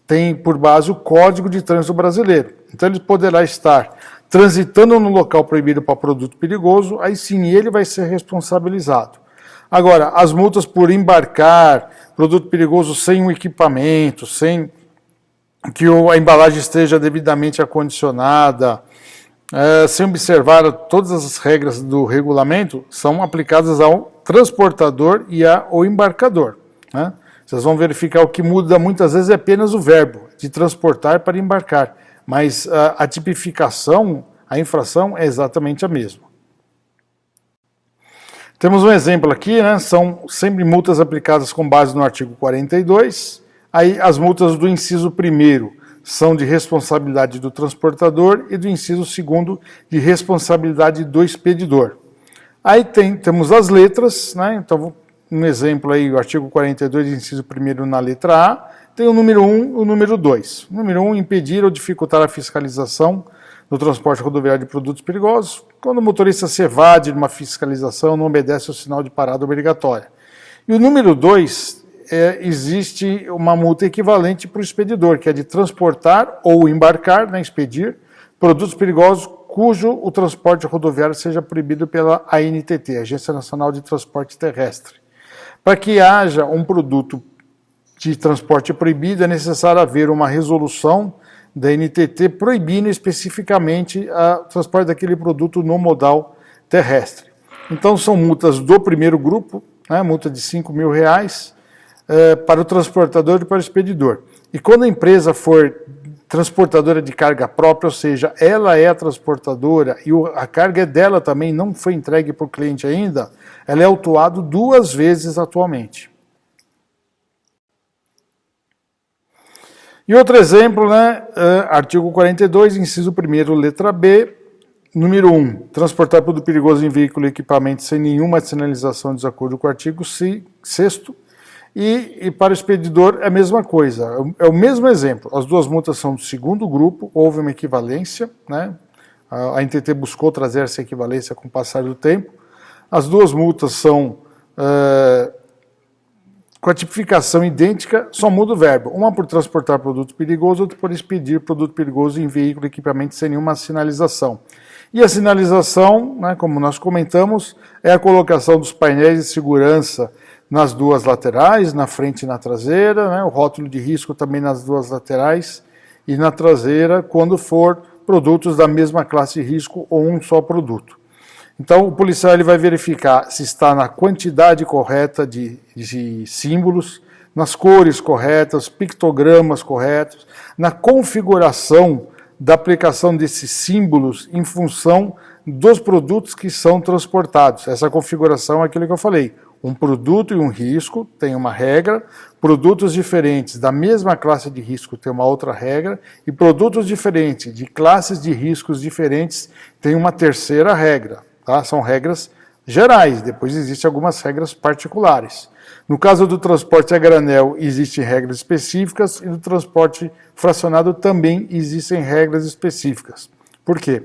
A: têm por base o Código de Trânsito Brasileiro. Então, ele poderá estar transitando no local proibido para produto perigoso, aí sim ele vai ser responsabilizado. Agora, as multas por embarcar produto perigoso sem um equipamento, sem que a embalagem esteja devidamente acondicionada, sem observar todas as regras do regulamento, são aplicadas ao transportador e ao embarcador. Né? Vocês vão verificar o que muda muitas vezes é apenas o verbo, de transportar para embarcar, mas a tipificação, a infração é exatamente a mesma. Temos um exemplo aqui, né? São sempre multas aplicadas com base no artigo 42. Aí as multas do inciso 1º são de responsabilidade do transportador e do inciso 2º de responsabilidade do expedidor. Aí temos as letras, né? Então, um exemplo aí, o artigo 42, inciso 1º na letra A, tem o número 1 e o número 2. O número 1, impedir ou dificultar a fiscalização no transporte rodoviário de produtos perigosos, quando o motorista se evade de uma fiscalização, não obedece ao sinal de parada obrigatória. E o número 2, existe uma multa equivalente para o expedidor, que é de transportar ou embarcar, né, expedir, produtos perigosos cujo o transporte rodoviário seja proibido pela ANTT, Agência Nacional de Transporte Terrestre. Para que haja um produto de transporte proibido, é necessário haver uma resolução da ANTT proibindo especificamente o transporte daquele produto no modal terrestre. Então são multas do primeiro grupo, né, multa de R$5.000 para o transportador e para o expedidor. E quando a empresa for transportadora de carga própria, ou seja, ela é a transportadora e a carga é dela também, não foi entregue para o cliente ainda, ela é autuado 2 vezes atualmente. E outro exemplo, né, artigo 42, inciso 1º, letra B, número 1, transportar produto perigoso em veículo e equipamento sem nenhuma sinalização de desacordo com o artigo 6º, e para o expedidor é a mesma coisa, é o mesmo exemplo, as 2 multas são do 2º grupo, houve uma equivalência, né, a NTT buscou trazer essa equivalência com o passar do tempo, as 2 multas são com a tipificação idêntica, só muda o verbo. Uma por transportar produto perigoso, outra por expedir produto perigoso em veículo e equipamento sem nenhuma sinalização. E a sinalização, né, como nós comentamos, é a colocação dos painéis de segurança nas 2 laterais, na frente e na traseira, né, o rótulo de risco também nas 2 laterais e na traseira, quando for produtos da mesma classe de risco ou um só produto. Então, o policial ele vai verificar se está na quantidade correta de símbolos, nas cores corretas, pictogramas corretos, na configuração da aplicação desses símbolos em função dos produtos que são transportados. Essa configuração é aquilo que eu falei. Um produto e um risco tem uma regra, produtos diferentes da mesma classe de risco tem uma outra regra, e produtos diferentes, de classes de riscos diferentes, tem uma terceira regra. Tá? São regras gerais, depois existem algumas regras particulares. No caso do transporte a granel, existem regras específicas, e no transporte fracionado também existem regras específicas. Por quê?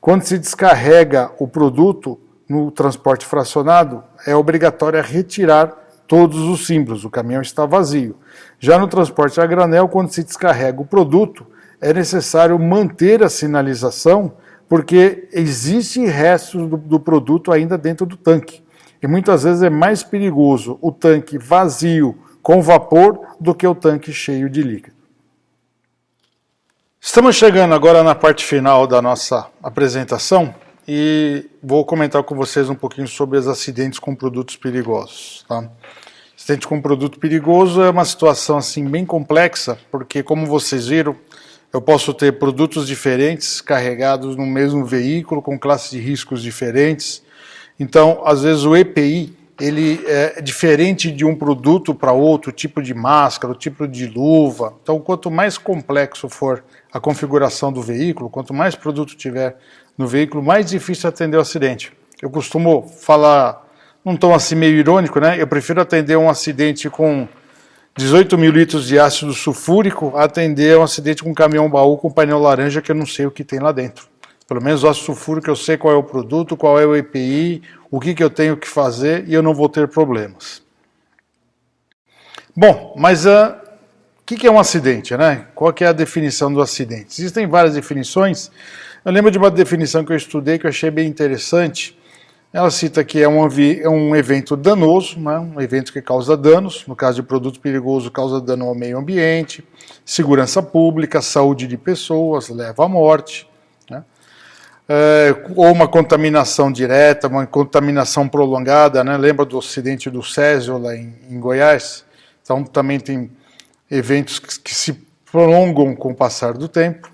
A: Quando se descarrega o produto no transporte fracionado, é obrigatório retirar todos os símbolos, o caminhão está vazio. Já no transporte a granel, quando se descarrega o produto, é necessário manter a sinalização, porque existem restos do produto ainda dentro do tanque. E muitas vezes é mais perigoso o tanque vazio com vapor do que o tanque cheio de líquido. Estamos chegando agora na parte final da nossa apresentação e vou comentar com vocês um pouquinho sobre os acidentes com produtos perigosos. Tá? Acidente com produto perigoso é uma situação assim bem complexa, porque como vocês viram, eu posso ter produtos diferentes carregados no mesmo veículo, com classes de riscos diferentes. Então, às vezes o EPI ele é diferente de um produto para outro, tipo de máscara, o tipo de luva. Então, quanto mais complexo for a configuração do veículo, quanto mais produto tiver no veículo, mais difícil atender o acidente. Eu costumo falar, num tom assim meio irônico, né? Eu prefiro atender um acidente com 18 mil litros de ácido sulfúrico a atender um acidente com um caminhão-baú com painel laranja que eu não sei o que tem lá dentro. Pelo menos o ácido sulfúrico eu sei qual é o produto, qual é o EPI, o que eu tenho que fazer e eu não vou ter problemas. Bom, mas o que é um acidente, né? Qual que é a definição do acidente? Existem várias definições. Eu lembro de uma definição que eu estudei que eu achei bem interessante. Ela cita que é um evento danoso, né? Um evento que causa danos, no caso de produto perigoso, causa dano ao meio ambiente, segurança pública, saúde de pessoas, leva à morte, né? Ou uma contaminação direta, uma contaminação prolongada, né? Lembra do acidente do Césio lá em Goiás? Então também tem eventos que se prolongam com o passar do tempo.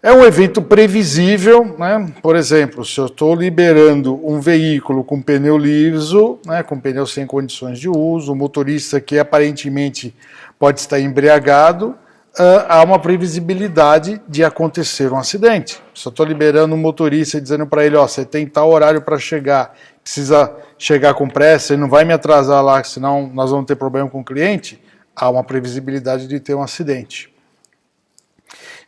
A: É um evento previsível, né? Por exemplo, se eu estou liberando um veículo com pneu liso, né, com pneu sem condições de uso, o motorista que aparentemente pode estar embriagado, há uma previsibilidade de acontecer um acidente. Se eu estou liberando um motorista e dizendo para ele, ó, você tem tal horário para chegar, precisa chegar com pressa, ele não vai me atrasar lá, senão nós vamos ter problema com o cliente, há uma previsibilidade de ter um acidente.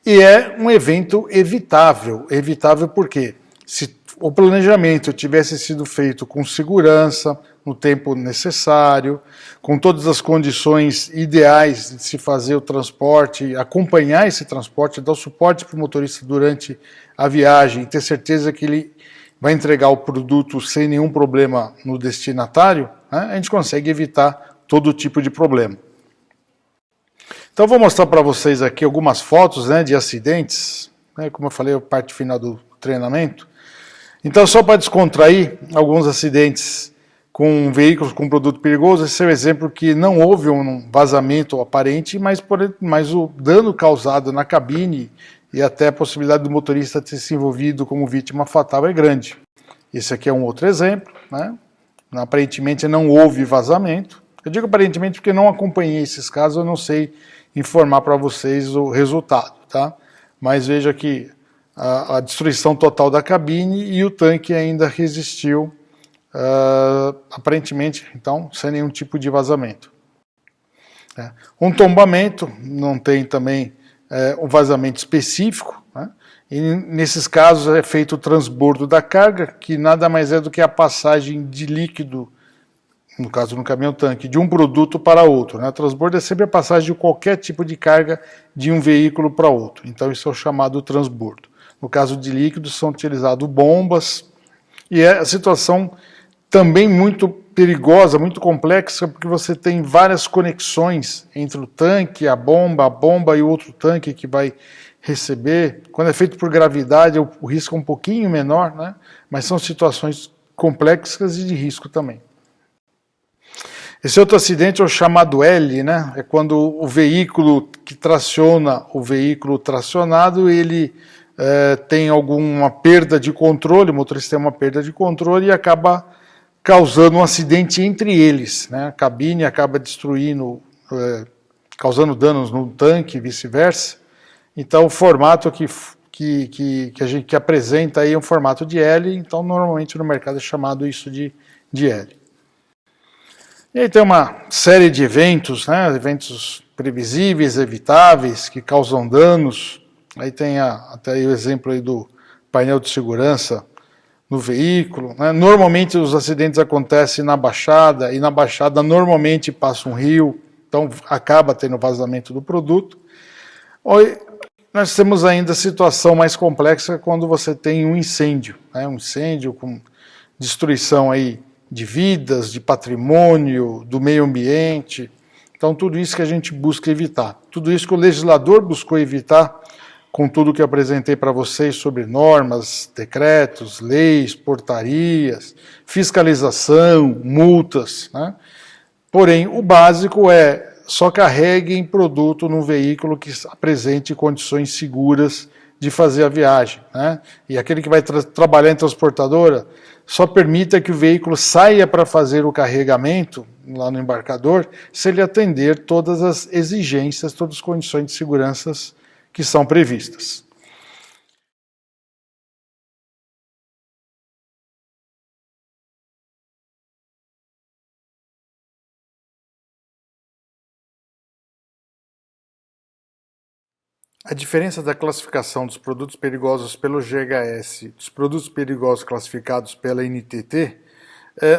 A: E é um evento evitável. Evitável por quê? Se o planejamento tivesse sido feito com segurança, no tempo necessário, com todas as condições ideais de se fazer o transporte, acompanhar esse transporte, dar o suporte para o motorista durante a viagem, ter certeza que ele vai entregar o produto sem nenhum problema no destinatário, né, a gente consegue evitar todo tipo de problema. Então vou mostrar para vocês aqui algumas fotos, né, de acidentes, né, como eu falei, a parte final do treinamento. Então só para descontrair alguns acidentes com veículos com produto perigoso. Esse é o exemplo que não houve um vazamento aparente, mas o dano causado na cabine e até a possibilidade do motorista ter se envolvido como vítima fatal é grande. Esse aqui é um outro exemplo, né? Aparentemente não houve vazamento. Eu digo aparentemente porque não acompanhei esses casos, eu não sei informar para vocês o resultado, tá? Mas veja que a destruição total da cabine e o tanque ainda resistiu, aparentemente, então, sem nenhum tipo de vazamento. Um tombamento não tem também um vazamento específico, né? E nesses casos é feito o transbordo da carga, que nada mais é do que a passagem de líquido, no caso no caminhão-tanque, de um produto para outro, né? O transbordo é sempre a passagem de qualquer tipo de carga de um veículo para outro. Então isso é o chamado transbordo. No caso de líquidos são utilizadas bombas, e é a situação também muito perigosa, muito complexa, porque você tem várias conexões entre o tanque, a bomba e o outro tanque que vai receber. Quando é feito por gravidade, o risco é um pouquinho menor, né? Mas são situações complexas e de risco também. Esse outro acidente é o chamado L, né? É quando o veículo que traciona o veículo tracionado, ele tem alguma perda de controle, o motorista tem uma perda de controle e acaba causando um acidente entre eles, né? A cabine acaba destruindo, causando danos no tanque e vice-versa. Então o formato que a gente apresenta aí é um formato de L, então normalmente no mercado é chamado isso de L. E aí tem uma série de eventos, né? Eventos previsíveis, evitáveis, que causam danos. Aí tem até aí o exemplo aí do painel de segurança no veículo, né? Normalmente os acidentes acontecem na Baixada, e na Baixada normalmente passa um rio, então acaba tendo vazamento do produto. Nós temos ainda a situação mais complexa quando você tem um incêndio, né? Um incêndio com destruição aí de vidas, de patrimônio, do meio ambiente. Então tudo isso que a gente busca evitar. Tudo isso que o legislador buscou evitar com tudo que eu apresentei para vocês sobre normas, decretos, leis, portarias, fiscalização, multas, né? Porém, o básico é só carreguem produto no veículo que apresente condições seguras de fazer a viagem, né? E aquele que vai trabalhar em transportadora, só permita que o veículo saia para fazer o carregamento lá no embarcador, se ele atender todas as exigências, todas as condições de segurança que são previstas. A diferença da classificação dos produtos perigosos pelo GHS, dos produtos perigosos classificados pela NTT,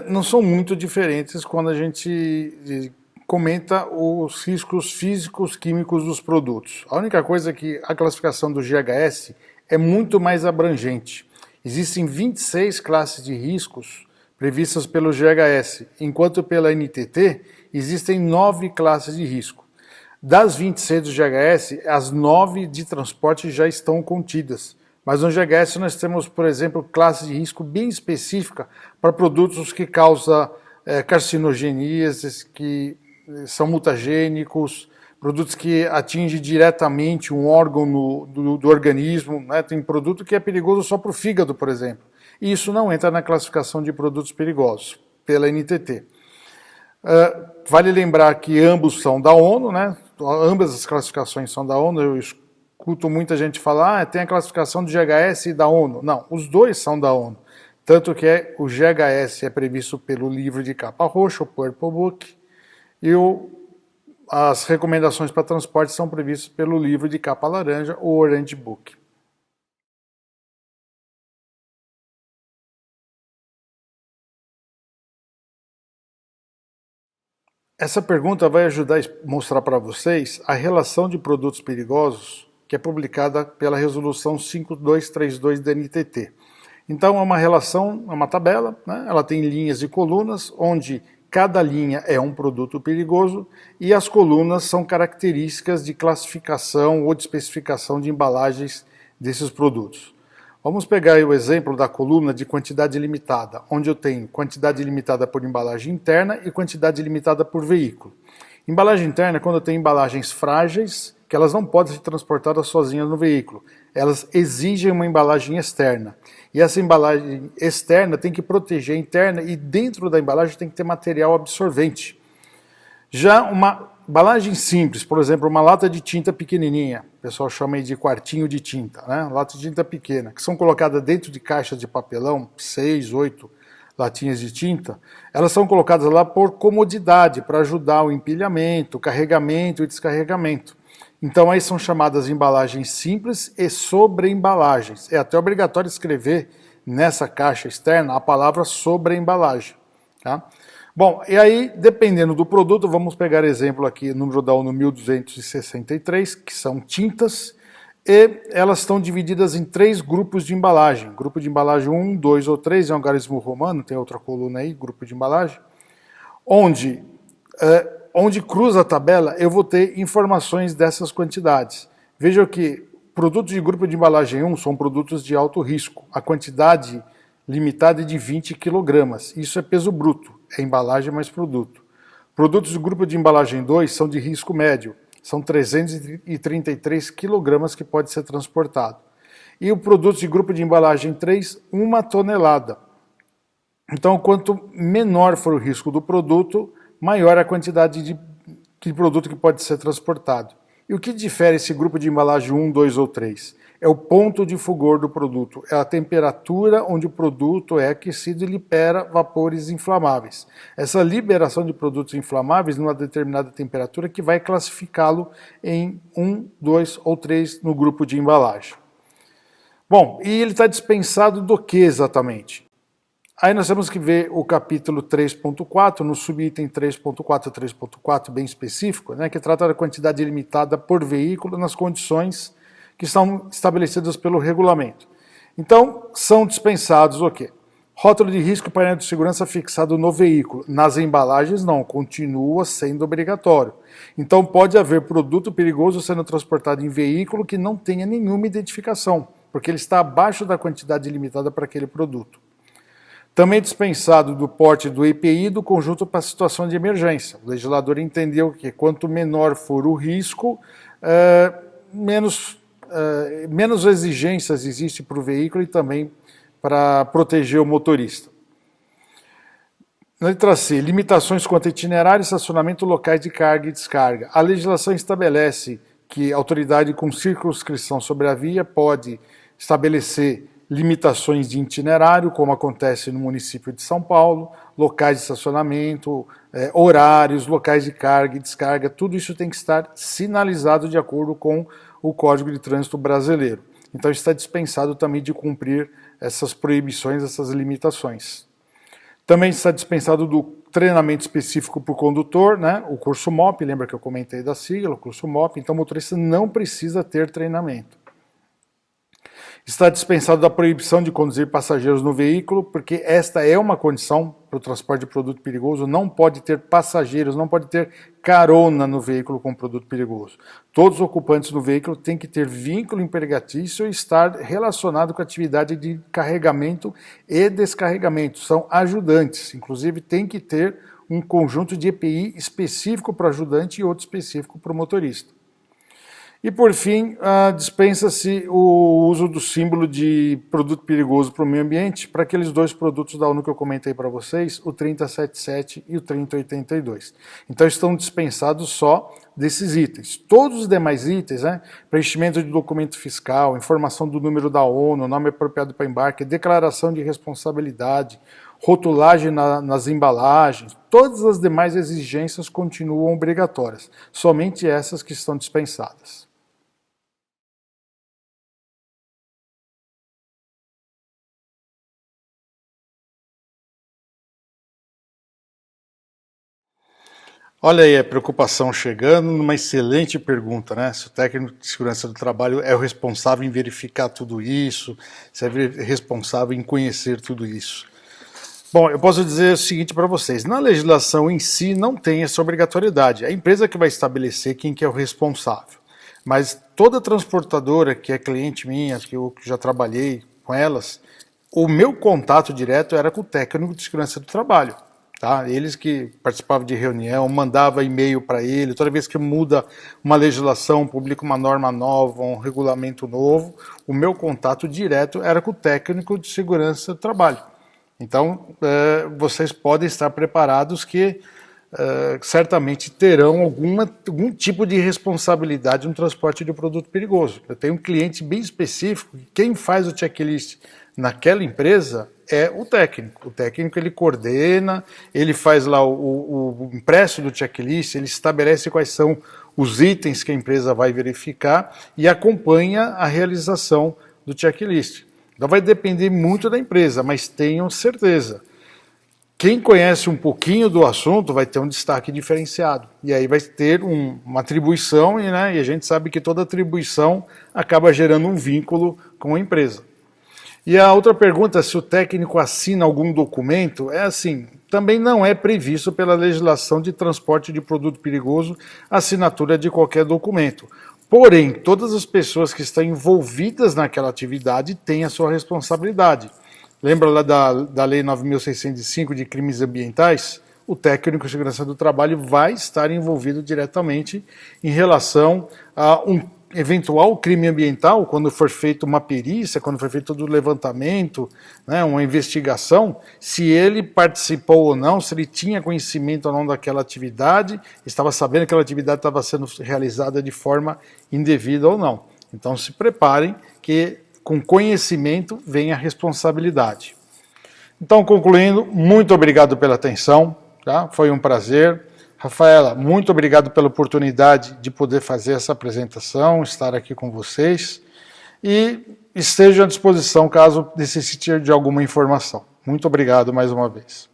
A: não são muito diferentes quando a gente comenta os riscos físicos, químicos dos produtos. A única coisa é que a classificação do GHS é muito mais abrangente. Existem 26 classes de riscos previstas pelo GHS, enquanto pela NTT existem 9 classes de risco. Das 26 do GHS, as 9 de transporte já estão contidas. Mas no GHS nós temos, por exemplo, classe de risco bem específica para produtos que causam carcinogenias, que são mutagênicos, produtos que atingem diretamente um órgão do organismo, né? Tem produto que é perigoso só para o fígado, por exemplo. E isso não entra na classificação de produtos perigosos, pela NTT. Vale lembrar que ambos são da ONU, né? Ambas as classificações são da ONU. Eu escuto muita gente falar, tem a classificação do GHS e da ONU. Não, os dois são da ONU. Tanto que o GHS é previsto pelo livro de capa roxa, o Purple Book, e as recomendações para transporte são previstas pelo livro de capa laranja, o Orange Book. Essa pergunta vai ajudar a mostrar para vocês a relação de produtos perigosos que é publicada pela resolução 5232 da NTT. Então é uma relação, é uma tabela, né? Ela tem linhas e colunas, onde cada linha é um produto perigoso e as colunas são características de classificação ou de especificação de embalagens desses produtos. Vamos pegar aí o exemplo da coluna de quantidade limitada, onde eu tenho quantidade limitada por embalagem interna e quantidade limitada por veículo. Embalagem interna é quando eu tenho embalagens frágeis, que elas não podem ser transportadas sozinhas no veículo. Elas exigem uma embalagem externa. E essa embalagem externa tem que proteger a interna e dentro da embalagem tem que ter material absorvente. Já uma embalagem simples, por exemplo, uma lata de tinta pequenininha, o pessoal chama aí de quartinho de tinta, né? Lata de tinta pequena, que são colocadas dentro de caixas de papelão, 6, 8 latinhas de tinta, elas são colocadas lá por comodidade, para ajudar o empilhamento, carregamento e descarregamento. Então aí são chamadas embalagens simples e sobreembalagens. É até obrigatório escrever nessa caixa externa a palavra sobreembalagem, tá? Bom, e aí, dependendo do produto, vamos pegar exemplo aqui, número da ONU 1263, que são tintas, e elas estão divididas em 3 grupos de embalagem. Grupo de embalagem 1, 2 ou 3, é um algarismo romano, tem outra coluna aí, grupo de embalagem, onde cruza a tabela, eu vou ter informações dessas quantidades. Vejam que produtos de grupo de embalagem 1 são produtos de alto risco. A quantidade limitada é de 20 kg. Isso é peso bruto, é embalagem mais produto. Produtos do grupo de embalagem 2 são de risco médio. São 333 kg que pode ser transportado. E o produto de grupo de embalagem 3, 1 tonelada. Então, quanto menor for o risco do produto, maior a quantidade de produto que pode ser transportado. E o que difere esse grupo de embalagem 1, 2 ou 3? É o ponto de fulgor do produto, é a temperatura onde o produto é aquecido e libera vapores inflamáveis. Essa liberação de produtos inflamáveis numa determinada temperatura que vai classificá-lo em 1, 2 ou 3 no grupo de embalagem. Bom, e ele está dispensado do que exatamente? Aí nós temos que ver o capítulo 3.4, no subitem 3.4 e 3.4 bem específico, né, que trata da quantidade limitada por veículo nas condições que estão estabelecidas pelo regulamento. Então, são dispensados o quê? Rótulo de risco e painel de segurança fixado no veículo. Nas embalagens não, continua sendo obrigatório. Então pode haver produto perigoso sendo transportado em veículo que não tenha nenhuma identificação, porque ele está abaixo da quantidade limitada para aquele produto. Também dispensado do porte do EPI do conjunto para situação de emergência. O legislador entendeu que quanto menor for o risco, menos exigências existem para o veículo e também para proteger o motorista. Letra C, limitações quanto a itinerário, estacionamento, locais de carga e descarga. A legislação estabelece que a autoridade com circunscrição sobre a via pode estabelecer limitações de itinerário, como acontece no município de São Paulo, locais de estacionamento, horários, locais de carga e descarga, tudo isso tem que estar sinalizado de acordo com o Código de Trânsito Brasileiro. Então está dispensado também de cumprir essas proibições, essas limitações. Também está dispensado do treinamento específico para o condutor, né? O curso MOP, lembra que eu comentei da sigla, o curso MOP, então o motorista não precisa ter treinamento. Está dispensado da proibição de conduzir passageiros no veículo, porque esta é uma condição para o transporte de produto perigoso, não pode ter passageiros, não pode ter carona no veículo com produto perigoso. Todos os ocupantes do veículo têm que ter vínculo empregatício e estar relacionado com a atividade de carregamento e descarregamento. São ajudantes, inclusive tem que ter um conjunto de EPI específico para o ajudante e outro específico para o motorista. E por fim, dispensa-se o uso do símbolo de produto perigoso para o meio ambiente para aqueles 2 produtos da ONU que eu comentei para vocês, o 3077 e o 3082. Então estão dispensados só desses itens. Todos os demais itens, né, preenchimento de documento fiscal, informação do número da ONU, nome apropriado para embarque, declaração de responsabilidade, rotulagem nas embalagens, todas as demais exigências continuam obrigatórias, somente essas que estão dispensadas. Olha aí a preocupação chegando numa excelente pergunta, né? Se o técnico de segurança do trabalho é o responsável em verificar tudo isso, se é responsável em conhecer tudo isso. Bom, eu posso dizer o seguinte para vocês, na legislação em si não tem essa obrigatoriedade, é a empresa que vai estabelecer quem que é o responsável. Mas toda transportadora que é cliente minha, que eu já trabalhei com elas, o meu contato direto era com o técnico de segurança do trabalho. Tá? Eles que participavam de reunião, mandava e-mail para ele, toda vez que muda uma legislação, publica uma norma nova, um regulamento novo, o meu contato direto era com o técnico de segurança do trabalho. Então, vocês podem estar preparados que certamente terão algum tipo de responsabilidade no transporte de produto perigoso. Eu tenho um cliente bem específico, quem faz o checklist naquela empresa é o técnico. O técnico ele coordena, ele faz lá o impresso do checklist, ele estabelece quais são os itens que a empresa vai verificar e acompanha a realização do checklist. Então vai depender muito da empresa, mas tenham certeza. Quem conhece um pouquinho do assunto vai ter um destaque diferenciado. E aí vai ter uma atribuição, e a gente sabe que toda atribuição acaba gerando um vínculo com a empresa. E a outra pergunta, se o técnico assina algum documento, é assim, também não é previsto pela legislação de transporte de produto perigoso a assinatura de qualquer documento. Porém, todas as pessoas que estão envolvidas naquela atividade têm a sua responsabilidade. Lembra lá da Lei 9.605 de crimes ambientais? O técnico de segurança do trabalho vai estar envolvido diretamente em relação a um eventual crime ambiental, quando for feita uma perícia, quando for feito todo o levantamento, uma investigação, se ele participou ou não, se ele tinha conhecimento ou não daquela atividade, estava sabendo que aquela atividade estava sendo realizada de forma indevida ou não. Então se preparem que com conhecimento vem a responsabilidade. Então, concluindo, muito obrigado pela atenção, tá? Foi um prazer. Rafaela, muito obrigado pela oportunidade de poder fazer essa apresentação, estar aqui com vocês e esteja à disposição caso necessite de alguma informação. Muito obrigado mais uma vez.